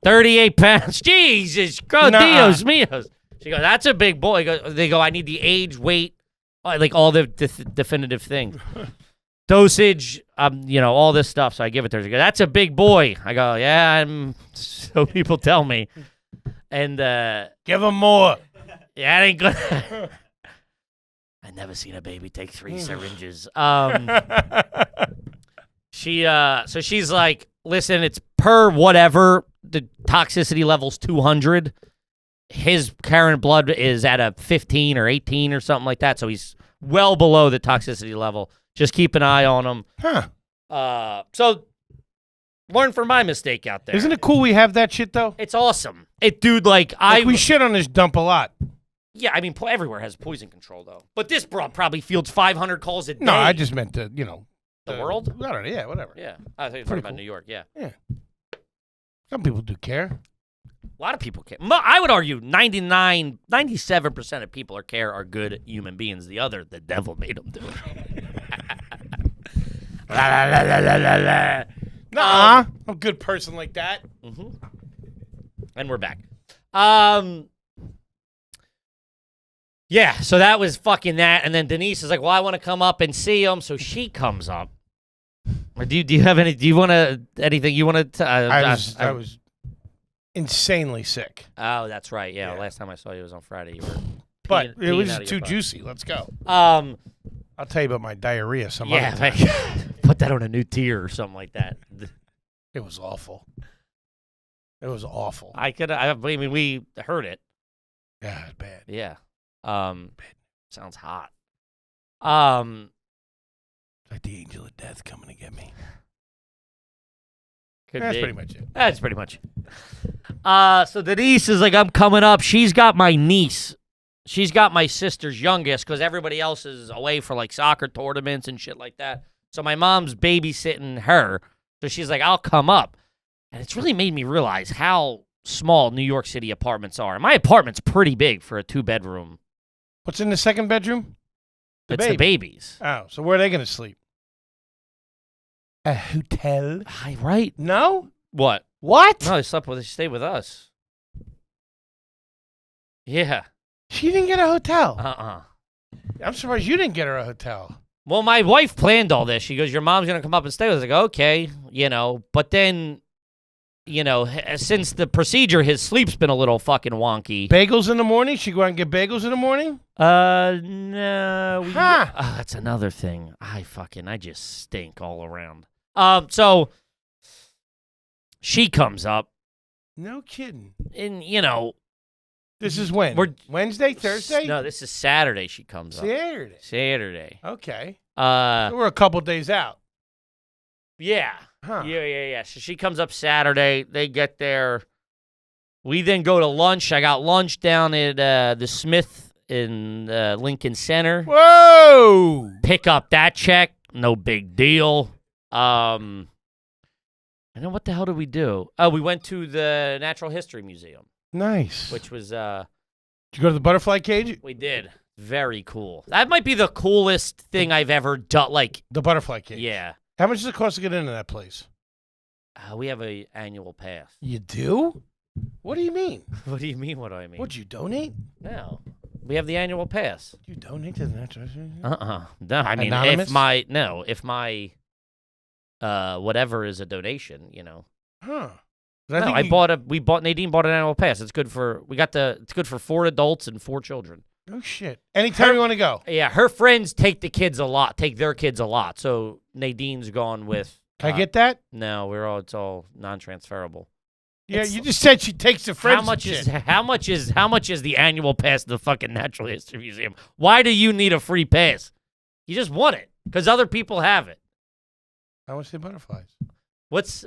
38 pounds. Jesus, Dios míos. She goes, that's a big boy. They go, I need the age, weight, like all the definitive things. Dosage, all this stuff. So I give it to her. She goes, that's a big boy. I go, yeah, so people tell me. And give him more. Yeah, it ain't good. I never seen a baby take 3 syringes. So she's like, listen, it's per whatever. The toxicity level's 200. His current blood is at a 15 or 18 or something like that. So he's well below the toxicity level. Just keep an eye on him. Huh. So learn from my mistake out there. Isn't it cool we have that shit, though? It's awesome. Dude, we shit on this dump a lot. Yeah, I mean, everywhere has poison control, though. But this broad probably fields 500 calls a day. No, I just meant to, The world? I don't know. Yeah, whatever. Yeah. I think you're talking Pretty about cool. New York. Yeah. Yeah. Some people do care. A lot of people care. I would argue 97% of people are good human beings. The devil made them do it. Nah, I'm a good person like that. Mm-hmm. And we're back. Yeah, so that was fucking that. And then Denise is like, well, I want to come up and see him. So she comes up. Or do you have any, do you want to, anything you want to, I was insanely sick. Oh, that's right. Yeah, last time I saw you was on Friday. You were But it peeing was out of too your butt. juicy. Let's go. Um, I'll tell you about my diarrhea some yeah, other time. put that on a new tier or something like that. It was awful. It was awful. I mean, we heard it. Yeah, it was bad. Yeah. Sounds hot. It's like the angel of death coming to get me. That's pretty much it. That's pretty much it. So Denise is like, I'm coming up. She's got my niece. She's got my sister's youngest because everybody else is away for like soccer tournaments and shit like that. So my mom's babysitting her. So she's like, I'll come up. And it's really made me realize how small New York City apartments are. My apartment's pretty big for a 2-bedroom. What's in the second bedroom? It's the babies. Oh, so where are they going to sleep? A hotel? Right? No? What? What? No, they stayed with us. Yeah. She didn't get a hotel. Uh-uh. I'm surprised you didn't get her a hotel. Well, my wife planned all this. She goes, your mom's going to come up and stay with us. I go, okay, but then, since the procedure, his sleep's been a little fucking wonky. Bagels in the morning? She go out and get bagels in the morning? No. Huh. That's another thing. I just stink all around. So she comes up No kidding. and, This is when? Wednesday, Thursday? No, this is Saturday she comes up. Saturday. Saturday. Okay. So we're a couple days out. Yeah. Huh. Yeah. So she comes up Saturday. They get there. We then go to lunch. I got lunch down at the Smith in Lincoln Center. Whoa! Pick up that check. No big deal. And then what the hell did we do? Oh, we went to the Natural History Museum, Nice. which was Did you go to the butterfly cage? we did. Very cool. That might be the coolest thing I've ever done. Like, The butterfly cage. yeah. How much does it cost to get into that place? We have a annual pass. You do? What do you mean? What do you mean? What do I mean? Would you donate? No. We have the annual pass. You donate to the natural? No, I mean, Anonymous? if my whatever is a donation, Huh. Nadine bought an annual pass. It's good for it's good for 4 adults and 4 children. Oh shit. Anytime you want to go. Yeah, her friends take their kids a lot. So Nadine's gone with Can I get that? No, it's all non-transferable. Yeah, you just said she takes the friends. How much is the annual pass to the fucking Natural History Museum? Why do you need a free pass? You just want it because other people have it. I want to see butterflies. What?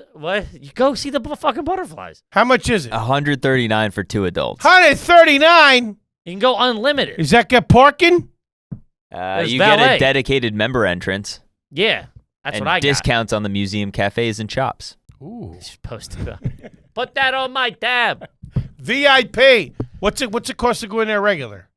You go see the fucking butterflies. How much is it? $139 for 2 adults. 139. You can go unlimited. Is that get parking? You valet. get a dedicated member entrance. Yeah, that's and what I got. discounts on the museum cafes and shops. Ooh. You're supposed to put that on my tab. VIP. What's it cost to go in there regular?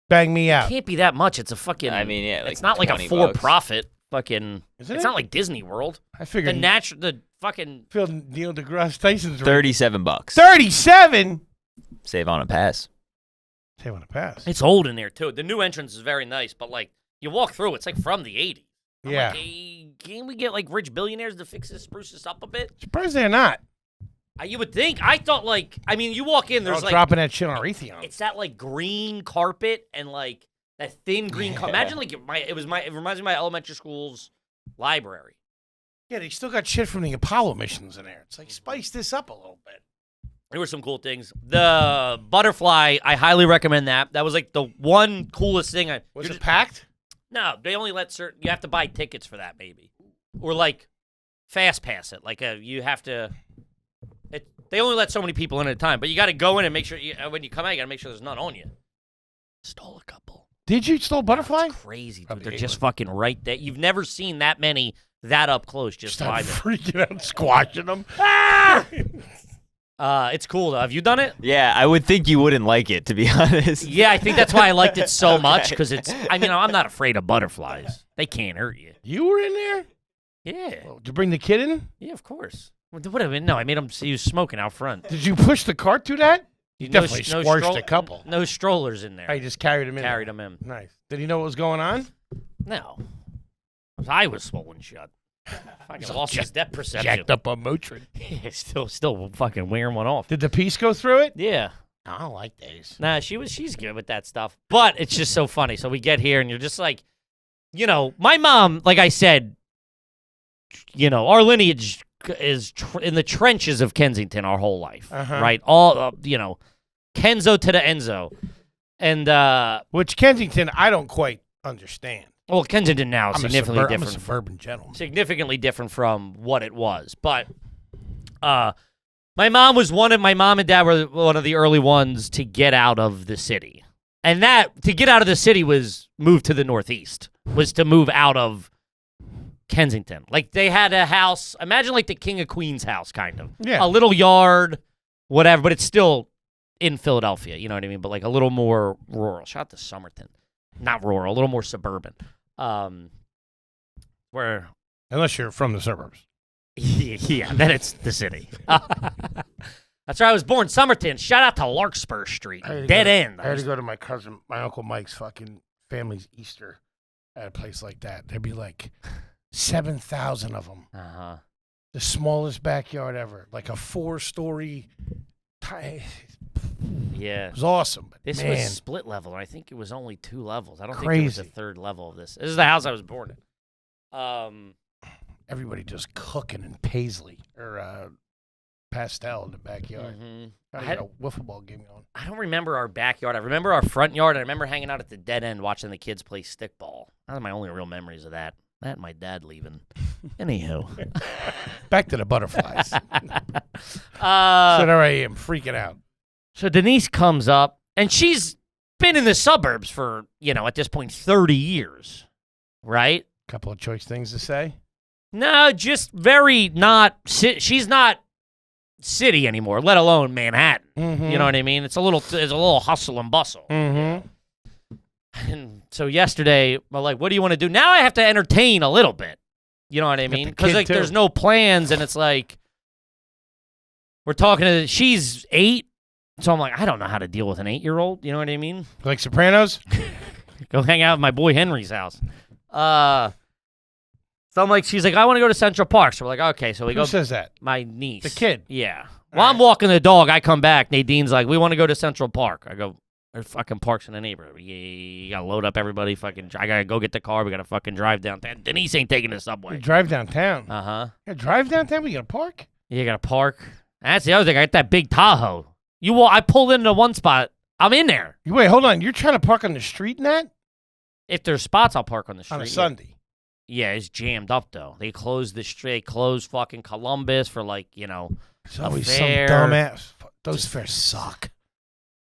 Bang me out. Can't be that much. It's a fucking. I mean, yeah, like it's not like a 20 for-profit fucking. Isn't It's it? not like Disney World. I figured The fucking. Phil Neil deGrasse Tyson's $37. 37. Save on a pass. They want to pass. It's old in there too. The new entrance is very nice, but like you walk through, it's like from the '80s. I'm Yeah. Like, hey, can we get like rich billionaires to spruce this up a bit? Surprised they're not. You would think. I thought you walk in, They're there's all like dropping that shit on Raytheon. it's that like green carpet and like that thin green carpet. Imagine like it reminds me of my elementary school's library. Yeah, they still got shit from the Apollo missions in there. It's like spice this up a little bit. There were some cool things. The butterfly, I highly recommend that. That was like the one coolest thing. Was it packed? No, they only let certain. You have to buy tickets for that, maybe, or like fast pass it. Like you have to. They only let so many people in at a time, but you got to go in and make sure when you come out, you got to make sure there's none on you. Stole a couple. Did you stole butterfly? It's crazy, Probably dude. They're ate just one. fucking right there. You've never seen that many that up close just Start by them. freaking out, squashing them. It's cool, though. Have you done it? Yeah, I would think you wouldn't like it, to be honest. Yeah, I think that's why I liked it so much, because I'm not afraid of butterflies. They can't hurt you. You were in there? Yeah. Oh, did you bring the kid in? Yeah, of course. What I mean, no, I made him see you smoking out front. Did you push the cart through that? You definitely squashed stroll- a couple. No strollers in there. I just carried him in. Carried him in. Nice. Did he know what was going on? No. I was swollen shut. Fucking lost his depth perception. Jacked up on Motrin. Yeah, still fucking wearing one off. Did the piece go through it? Yeah. I don't like these. Nah, she's good with that stuff. But it's just so funny. So we get here and you're just like, my mom, like I said, our lineage is in the trenches of Kensington our whole life, right? All, Kenzo to the Enzo. And, which Kensington, I don't quite understand. well, Kensington now is significantly I'm a different. suburban gentleman. Significantly different from what it was. But my mom and dad were one of the early ones to get out of the city. And that, to get out of the city was move to the Northeast, was to move out of Kensington. Like, they had a house, imagine like the King of Queens house, kind of. Yeah. A little yard, whatever, but it's still in Philadelphia, you know what I mean? But like a little more rural. Shout out to Somerton. Not rural, a little more suburban. Where... Unless you're from the suburbs. Yeah, then it's the city. That's where I was born, Somerton. Shout out to Larkspur Street. Dead end. I had to go to my Uncle Mike's fucking family's Easter at a place like that. There'd be like 7,000 of them. Uh-huh. The smallest backyard ever. Like a 4-story. Yeah. It was awesome. But This man, was split level, and I think it was only 2 levels. I don't think there was a Crazy. third level of this. This is the house I was born in. everybody just cooking in paisley or pastel in the backyard. I had a wiffle ball game going. I don't remember our backyard. I remember our front yard. I remember hanging out at the dead end watching the kids play stickball. Those are my only real memories of that. That and my dad leaving. Anywho. Back to the butterflies. So there I am, freaking out. So Denise comes up, and she's been in the suburbs for, at this point, 30 years, right? Couple of choice things to say. No, just very not, she's not city anymore, let alone Manhattan. Mm-hmm. You know what I mean? It's a little hustle and bustle. Mm-hmm. And so yesterday, we're like, what do you want to do? Now I have to entertain a little bit. You know what I mean? Because like there's no plans, and it's like we're talking to. She's 8, so I'm like, I don't know how to deal with an 8-year-old. You know what I mean? Like Sopranos? Go hang out at my boy Henry's house. So I'm like, she's like, I want to go to Central Park. So we're like, okay. So we go. Who says that? My niece. The kid. Yeah. While I'm walking the dog, I come back. Nadine's like, we want to go to Central Park. I go, there's fucking parks in the neighborhood. You gotta load up everybody. I gotta go get the car. We gotta fucking drive downtown. Denise ain't taking the subway. You drive downtown. Uh-huh. Yeah, drive downtown? We got a park? Yeah, you gotta park. And that's the other thing. I got that big Tahoe. I pulled into one spot. I'm in there. Wait, hold on. You're trying to park on the street in that? If there's spots, I'll park on the street. On a Sunday? Yeah, it's jammed up, though. They closed the street. They closed fucking Columbus for, like, There's always some fair. dumbass. Those fairs suck.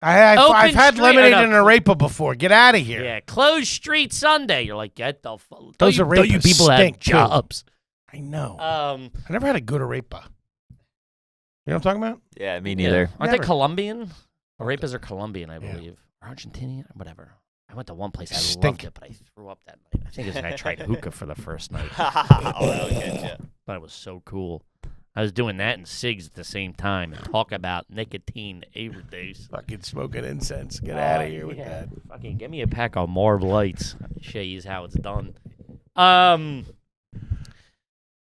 I've had street- lemonade or and no, arepa before. Get out of here. Yeah, closed street Sunday. You're like, get the fuck. Those arepas you people stink, have jobs. I know. Um, I never had a good arepa. You know what I'm talking about? Yeah, me neither. Aren't they Never. Colombian? Arepas are Colombian, I Yeah. believe. Or Argentinian? Whatever. I went to one place. I Stink. loved it, but I threw up that night. I think it was when I tried hookah for the first night. Oh, that'll get you. But it was so cool. I was doing that and cigs at the same time and talk about nicotine every day. Fucking smoking incense. Get out of here with that. Fucking give me a pack of Marv Lights. I'll show you how it's done.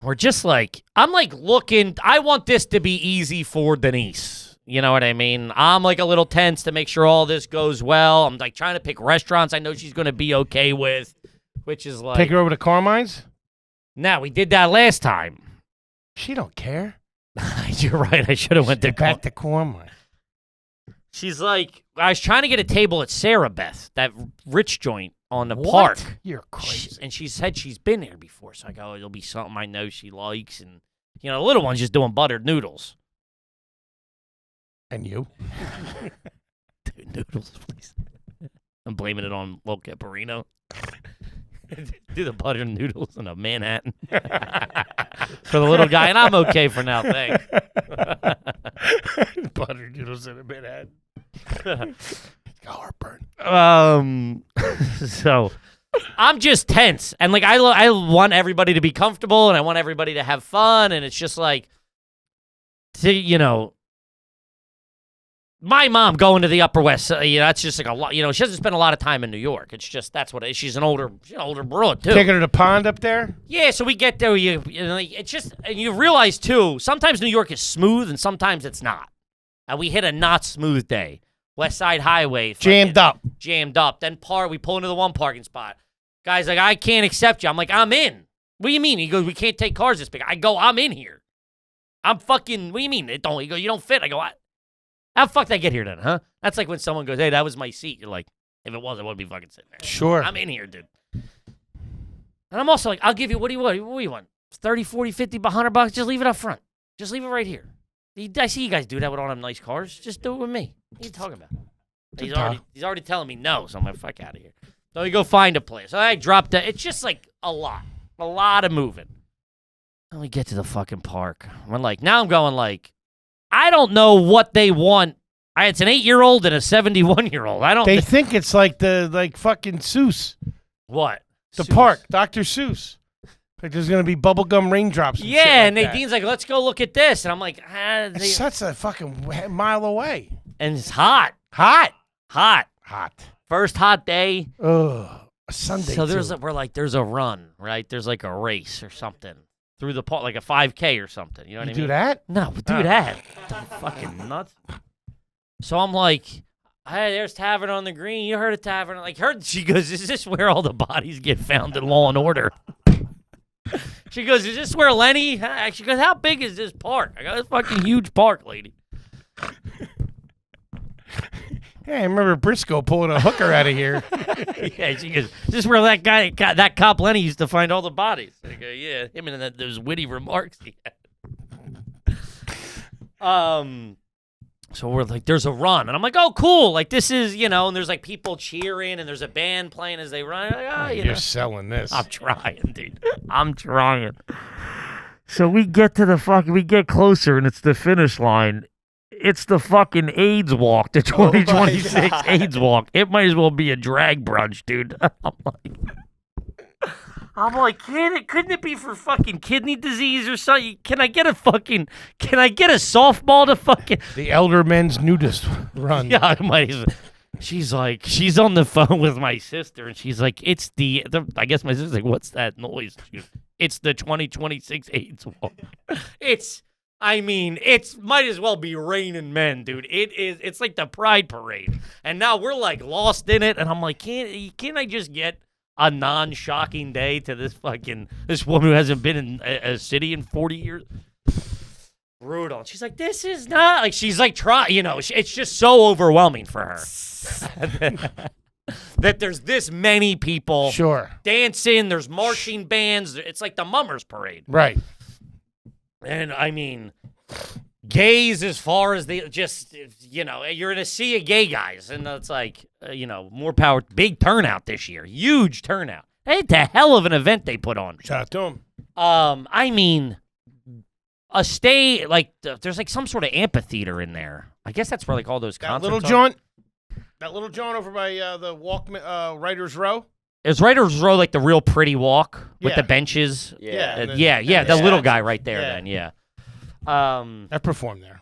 We're just like, I'm like looking, I want this to be easy for Denise. You know what I mean? I'm like a little tense to make sure all this goes well. I'm like trying to pick restaurants I know she's going to be okay with, which is like. Take her over to Carmine's? No, we did that last time. She don't care. You're right. I should have went to Get back to Carmine. She's like, I was trying to get a table at Sarah Beth, that rich joint on the What? park. You're crazy. And she said she's been there before. So I go, it'll be something I know she likes. And, the little one's just doing buttered noodles. And you? Dude, noodles, please. I'm blaming it on little Kipperino. Do the butter noodles in a Manhattan for the little guy, and I'm okay for now, thanks. Butter noodles in a Manhattan. Heartburn. So I'm just tense, and like I want everybody to be comfortable, and I want everybody to have fun, and it's just like, my mom going to the Upper West, that's just like a lot. She doesn't spend a lot of time in New York. It's just that's what it is. She's an older broad too. Taking her to pond up there. Yeah, so we get there. It's just, and you realize too. Sometimes New York is smooth, and sometimes it's not. And we hit a not smooth day. West Side Highway, jammed up. Then we pull into the one parking spot. Guy's like, I can't accept you. I'm like, I'm in. What do you mean? He goes, we can't take cars this big. I go, I'm in here. I'm fucking. What do you mean? It don't. He goes, you don't fit. I go, how the fuck did I get here then, huh? That's like when someone goes, hey, that was my seat. You're like, if it was, I wouldn't be fucking sitting there. Sure. I'm in here, dude. And I'm also like, I'll give you, what do you want? What do you want? 30, 40, 50, $100? Just leave it up front. Just leave it right here. I see you guys do that with all them nice cars. Just do it with me. What are you talking about? He's already telling me no, so I'm like, fuck out of here. So we go find a place. So I dropped that. It's just like a lot of moving. And we get to the fucking park. Now I'm going like, I don't know what they want. It's an 8-year-old and a 71-year-old. I don't. They think it's like fucking Seuss. What? The Seuss. park, Dr. Seuss. Like there's gonna be bubblegum raindrops. And shit like and that. Nadine's like, let's go look at this, and I'm like, That's a fucking mile away. And it's hot. First hot day. Ugh. A Sunday. So there's a run, right? There's like a race or something through the park, like a 5K or something. You know what I mean? Do that? No, do that. Fucking nuts. So I'm like, hey, there's Tavern on the Green. You heard of Tavern? She goes, is this where all the bodies get found in Law and Order? She goes, is this where Lenny? She goes, how big is this park? I go, it's a fucking huge park, lady. Hey, I remember Briscoe pulling a hooker out of here. Yeah, she goes, is this where that cop Lenny used to find all the bodies? I go, yeah, him and those witty remarks he had. So we're like, there's a run. And I'm like, oh, cool. Like, this is, and there's like people cheering and there's a band playing as they run. Like, You're selling this. I'm trying, dude. I'm trying. So we get closer and it's the finish line. It's the fucking AIDS walk, the 2026 AIDS walk. It might as well be a drag brunch, dude. I'm like, couldn't it be for fucking kidney disease or something? Can I get a softball to fucking... The elder men's nudist run. Yeah, she's on the phone with my sister, and she's like, it's I guess my sister's like, what's that noise? It's the 2026 AIDS walk. It's might as well be raining men, dude. It's like the Pride Parade. And now we're like lost in it, and I'm like, can't I just get a non-shocking day to this woman who hasn't been in a city in 40 years? Brutal. And she's like, this is not, like, she's like, it's just so overwhelming for her. That there's this many people dancing, there's marching bands. It's like the Mummers Parade. Right. And gays as far as they just, you're in a sea of gay guys. And it's like, more power. Big turnout this year. Huge turnout. It's a hell of an event they put on. Shout out to them. There's like some sort of amphitheater in there. I guess that's where like all those concerts That little joint over by the Writers Row. Is Writers Row like the real pretty walk with the benches? Yeah. The little guy right there then, yeah. I performed there.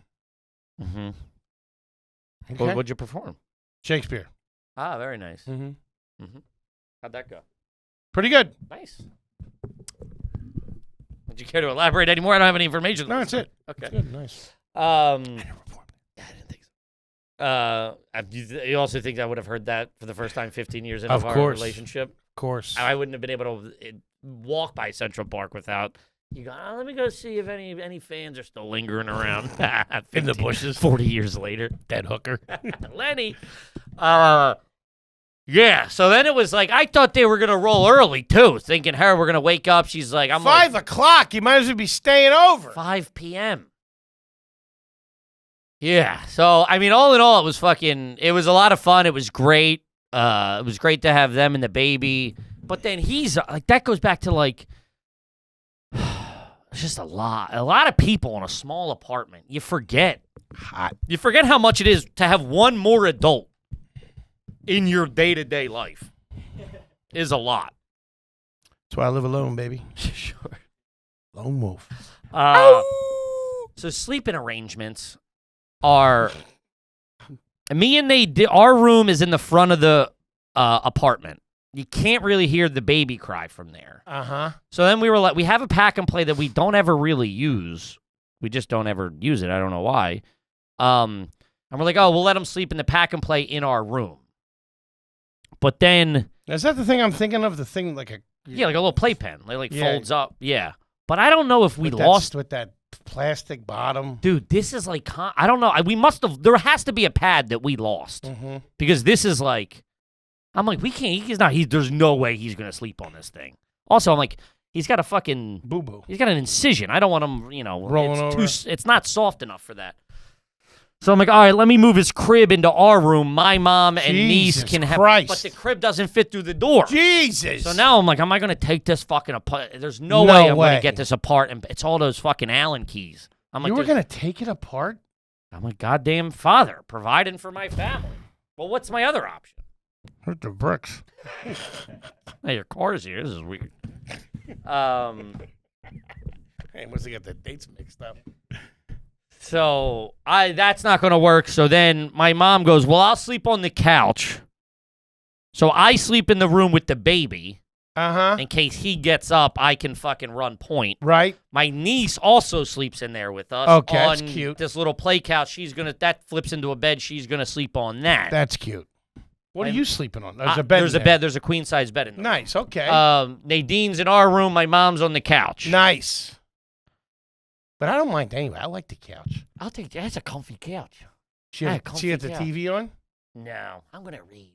Mm-hmm. Okay. What'd you perform? Shakespeare. Ah, very nice. Mm-hmm. Mm-hmm. How'd that go? Pretty good. Nice. Would you care to elaborate anymore? I don't have any information. No, that's it. Okay. It's good. Nice. I didn't think so. You also think I would have heard that for the first time 15 years into our relationship? Of course. I wouldn't have been able to walk by Central Park without you go, let me go see if any fans are still lingering around in the bushes 40 years later. Dead hooker. Lenny. Yeah, so then it was like, I thought they were going to roll early, too, thinking we're going to wake up. She's like, 5 o'clock. You might as well be staying over. 5 p.m. Yeah, so, all in all, it was a lot of fun. It was great. It was great to have them and the baby. But then he's like, that goes back to like, it's just a lot of people in a small apartment. You forget. You forget how much it is to have one more adult in your day-to-day life. Is a lot. That's why I live alone, baby. Sure. Lone wolf. So sleeping arrangements are me and our room is in the front of the apartment. You can't really hear the baby cry from there. Uh-huh. So then we were like, we have a pack and play that we don't ever really use. We just don't ever use it. I don't know why. And we're like, oh, we'll let him sleep in the pack and play in our room. But then... Is that the thing I'm thinking of? The thing like a... Yeah, like a little playpen. Like folds up. Yeah. But I don't know if we with lost... With that plastic bottom. Dude, this is like... I don't know. We must have... There has to be a pad that we lost. Mm-hmm. Because this is like... I'm like, we can't... There's no way he's going to sleep on this thing. Also, I'm like, he's got a fucking... Boo-boo. He's got an incision. I don't want him, rolling over. It's not soft enough for that. So I'm like, all right, let me move his crib into our room. My mom and niece can have... Christ. But the crib doesn't fit through the door. Jesus. So now I'm like, am I going to take this fucking apart? There's no way I'm going to get this apart. And it's all those fucking Allen keys. I'm like, you were going to take it apart? I'm a goddamn father, providing for my family. Well, what's my other option? Hurt the bricks. Hey, your car's here. This is weird. Hey, must have got the dates mixed up. So that's not going to work. So then my mom goes, well, I'll sleep on the couch. So I sleep in the room with the baby. Uh-huh. In case he gets up, I can fucking run point. Right. My niece also sleeps in there with us. Okay, on that's cute. This little play couch. That flips into a bed. She's going to sleep on that. That's cute. What are you sleeping on? There's a bed. There's a bed. There's a queen-size bed in there. Nice. Okay. Nadine's in our room. My mom's on the couch. Nice. But I don't mind anyway. I like the couch. I'll take that. That's a comfy couch. She had the TV on? No. I'm going to read.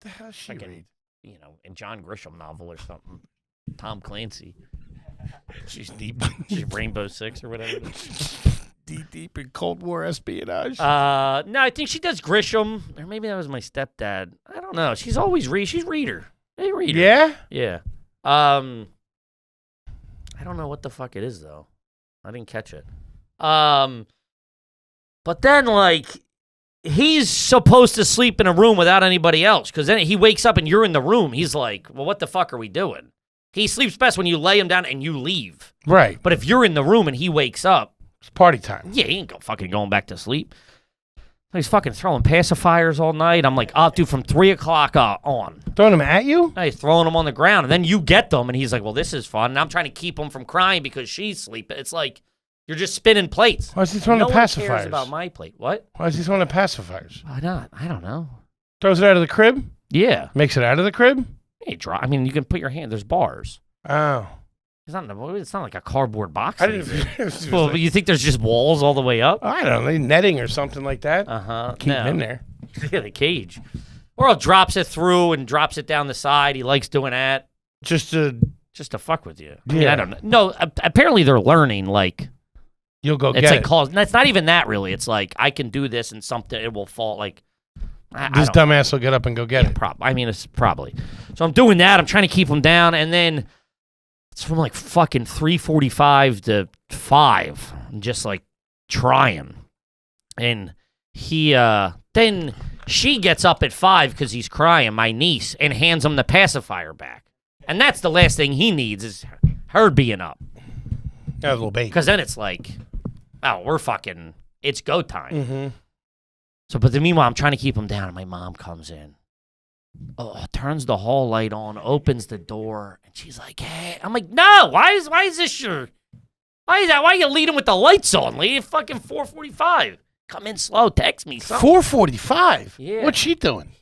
The hell does she read? A John Grisham novel or something. Tom Clancy. She's deep. She's Rainbow Six or whatever it is. Deep in Cold War espionage. No, I think she does Grisham. Or maybe that was my stepdad. I don't know. She's always she's reader. Hey, reader. Yeah? Yeah. I don't know what the fuck it is, though. I didn't catch it. But then, like, he's supposed to sleep in a room without anybody else, because then he wakes up and you're in the room. He's like, well, what the fuck are we doing? He sleeps best when you lay him down and you leave. Right. But if you're in the room and he wakes up, it's party time. yeah, he ain't fucking going back to sleep. He's fucking throwing pacifiers all night. I'm like, dude, from 3 o'clock on. Throwing them at you? He's throwing them on the ground, and then you get them, and he's like, well, this is fun. And I'm trying to keep him from crying because she's sleeping. It's like you're just spinning plates. Why is he throwing the pacifiers? No one cares about my plate. What? Why is he throwing the pacifiers? Why not? I don't know. Throws it out of the crib? Yeah. Makes it out of the crib? Hey, I mean, you can put your hand. There's bars. Oh. It's not like a cardboard box. I didn't. Well, you think there's just walls all the way up? I don't know, netting or something like that. Keep him in there. Yeah, the cage. Or he drops it through and drops it down the side. He likes doing that. Just to fuck with you. Yeah. I mean, I don't know. No, apparently they're learning, like... You'll go get it. It's not even that, really. It's like, I can do this and something, it will fall, like... This dumbass will get up and go get it. It's probably. So I'm doing that. I'm trying to keep him down, and then... It's from like fucking 3:45 to 5. I'm just like trying. And then she gets up at 5 because he's crying, my niece, and hands him the pacifier back. And that's the last thing he needs is her being up. That little baby. Because then it's like, it's go time. Mm-hmm. So, but meanwhile, I'm trying to keep him down, and my mom comes in. Turns the hall light on, opens the door, and she's like, hey. I'm like, no, why is this your... Why is that? Why are you leading with the lights on, lady? Fucking 4:45. Come in slow, text me something. 4:45? Yeah. What's she doing?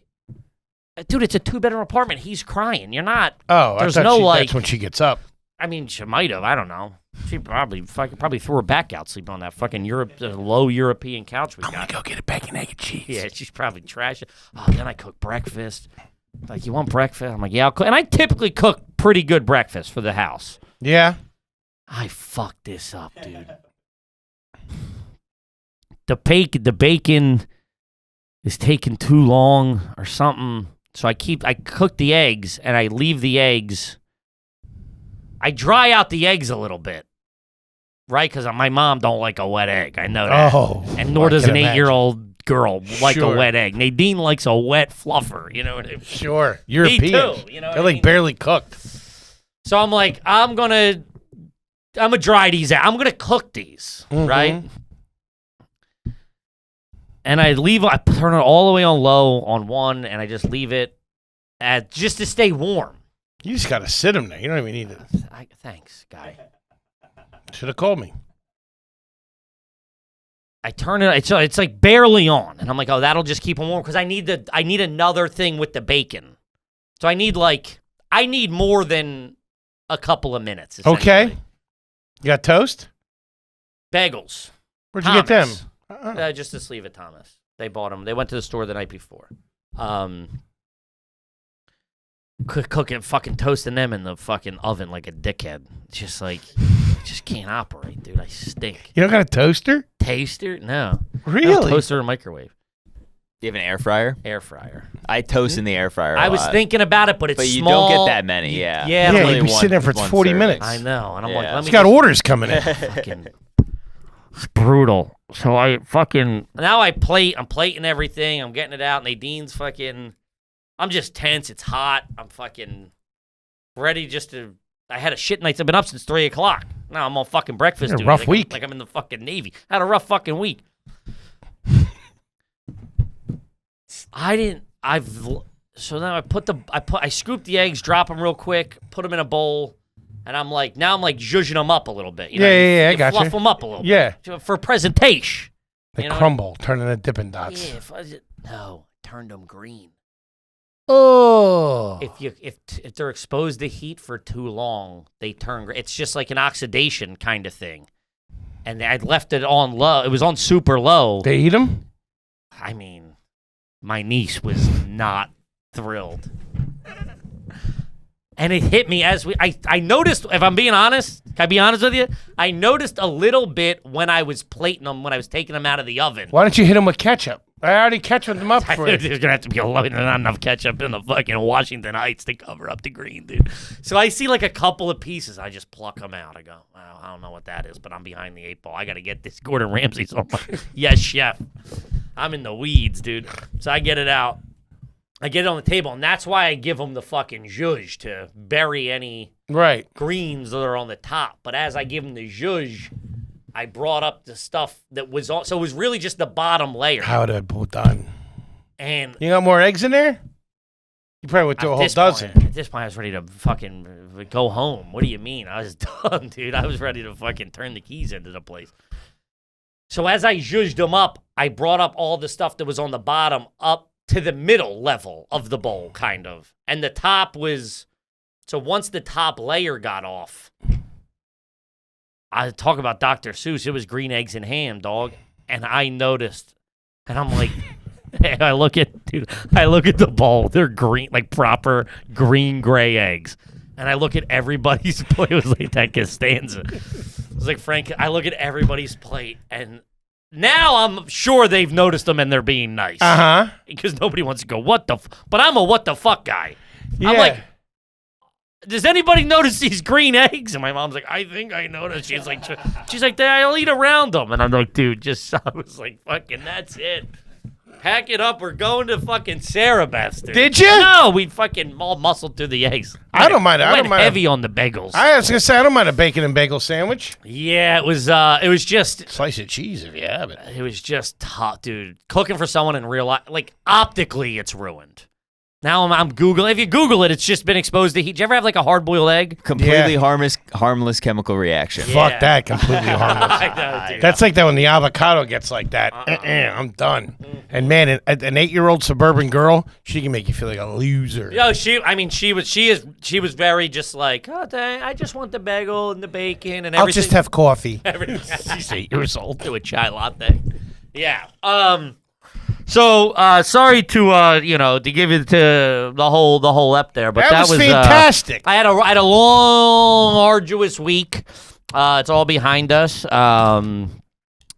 Dude, it's a 2-bedroom apartment. He's crying. You're not... Oh, there's I thought no, that's when she gets up. I mean, she might have. I don't know. She probably threw her back out sleeping on that fucking low European couch we got. I'm going to go get a bacon, egg, and cheese. Yeah, she's probably trashing. Oh, then I cook breakfast. Like, you want breakfast? I'm like, yeah, I'll cook. And I typically cook pretty good breakfast for the house. Yeah? I fucked this up, dude. The bacon is taking too long or something. So I cook the eggs and I leave the eggs. I dry out the eggs a little bit, right? Because my mom don't like a wet egg. I know that. Oh, and nor does an 8-year-old girl like Sure. a wet egg. Nadine likes a wet fluffer. You know what I mean? Sure. European. Me too. You know what They're I like mean? barely cooked. So I'm like, I'm gonna dry these out. I'm gonna cook these, right? And I turn it all the way on low on one, and I just leave it just to stay warm. You just got to sit them there. You don't even need it. Thanks, guy. Should have called me. I turn it. It's like barely on, and I'm like, oh, that'll just keep them warm because I need another thing with the bacon. So I need more than a couple of minutes. Okay. essentially. You got toast? Bagels. Where'd you get them? Thomas. Just to sleeve at Thomas. They bought them. They went to the store the night before. Cooking, fucking toasting them in the fucking oven like a dickhead. Just like, I just can't operate, dude. I stink. You don't got a toaster? Toaster? No. Really? No, toaster or microwave. Do you have an air fryer? Air fryer. I toast in the air fryer. I was thinking about it, but it's but you small. don't get that many. Yeah. Yeah, Yeah, like, you'd be sitting there for one 40 serving. minutes. I know, and I'm like, Yeah. let me. He's got just orders coming in. fucking. It's brutal. So I fucking now I'm plating everything. I'm getting it out. Nadine's fucking. I'm just tense. It's hot. I'm fucking ready just to. I had a shit night. I've been up since 3 o'clock. Now I'm on fucking breakfast duty. Rough week. Like I'm in the fucking Navy. I had a rough fucking week. So now I scoop the eggs, drop them real quick, put them in a bowl, and I'm like zhuzhing them up a little bit. You know, Yeah, I you got fluff you. them up a little Yeah. bit for presentation. They You know? crumble, turning into Dippin' Dots. Yeah, no, turned them green. Oh. If they're exposed to heat for too long, they turn green. It's just like an oxidation kind of thing. And I left it on low. It was on super low. They eat them? I mean, my niece was not thrilled. And it hit me I noticed, if I'm being honest, can I be honest with you? I noticed a little bit when I was plating them, when I was taking them out of the oven. Why don't you hit them with ketchup? I already ketchuped them up for There's you. going to have to be not enough ketchup in the fucking Washington Heights to cover up the green, dude. So I see like a couple of pieces. I just pluck them out. I go, wow, I don't know what that is, but I'm behind the 8 ball. I got to get this Gordon Ramsay's on my... Yes, chef. I'm in the weeds, dude. So I get it out. I get it on the table, and that's why I give them the fucking zhuzh to bury any Right. greens that are on the top. But as I give them the zhuzh, I brought up the stuff that was on. So it was really just the bottom layer. How would it be done? And You got more eggs in there? You probably would do a whole this dozen. Point, at this point, I was ready to fucking go home. What do you mean? I was done, dude. I was ready to fucking turn the keys into the place. So as I zhuzhed them up, I brought up all the stuff that was on the bottom up to the middle level of the bowl, kind of. And the top was... So once the top layer got off, I talk about Dr. Seuss. It was green eggs and ham, dog. And I noticed, and I'm like, I look at the bowl. They're green, like proper green gray eggs. And I look at everybody's plate. It was like that Costanza. It was like Frank. I look at everybody's plate, and now I'm sure they've noticed them and they're being nice. Uh-huh. Because nobody wants to go, what the but I'm a what the fuck guy. Yeah. I'm like, does anybody notice these green eggs? And my mom's like, I think I noticed. She's like, I'll eat around them. And I'm like, dude, I was like, fucking, that's it. Pack it up. We're going to fucking Sarah Beth's. Did you? No, we fucking all muscled through the eggs. I don't mind it. I Went don't mind heavy on the bagels. I was going to say, I don't mind a bacon and bagel sandwich. Yeah, it was just... Slice of cheese if you have it. It was just tough, dude. Cooking for someone in real life, like, optically, it's ruined. Now I'm Googling. If you Google it, it's just been exposed to heat. Did you ever have like a hard-boiled egg? Completely Yeah. harmless chemical reaction. Yeah. Fuck that, completely harmless. I know, dude. That's like that when the avocado gets like that. I'm done. And man, an 8-year-old suburban girl, she can make you feel like a loser. Yo, she was very just like, oh, dang, I just want the bagel and the bacon and everything. I'll just have coffee. everything. She's 8 years old. Do a chai latte. Yeah. So sorry to to give you to the whole ep there, but That was fantastic. I had a long, arduous week. It's all behind us.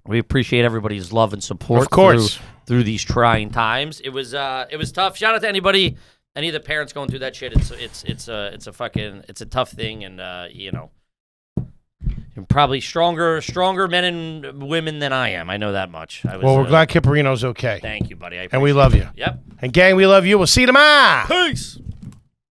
We appreciate everybody's love and support. Of course. through these trying times. It was tough. Shout out to any of the parents going through that shit. It's a tough thing, and you're probably stronger men and women than I am. I know that much. Well, we're glad Kipperino's okay. Thank you, buddy. And we love you. Yep. And gang, we love you. We'll see you tomorrow. Peace.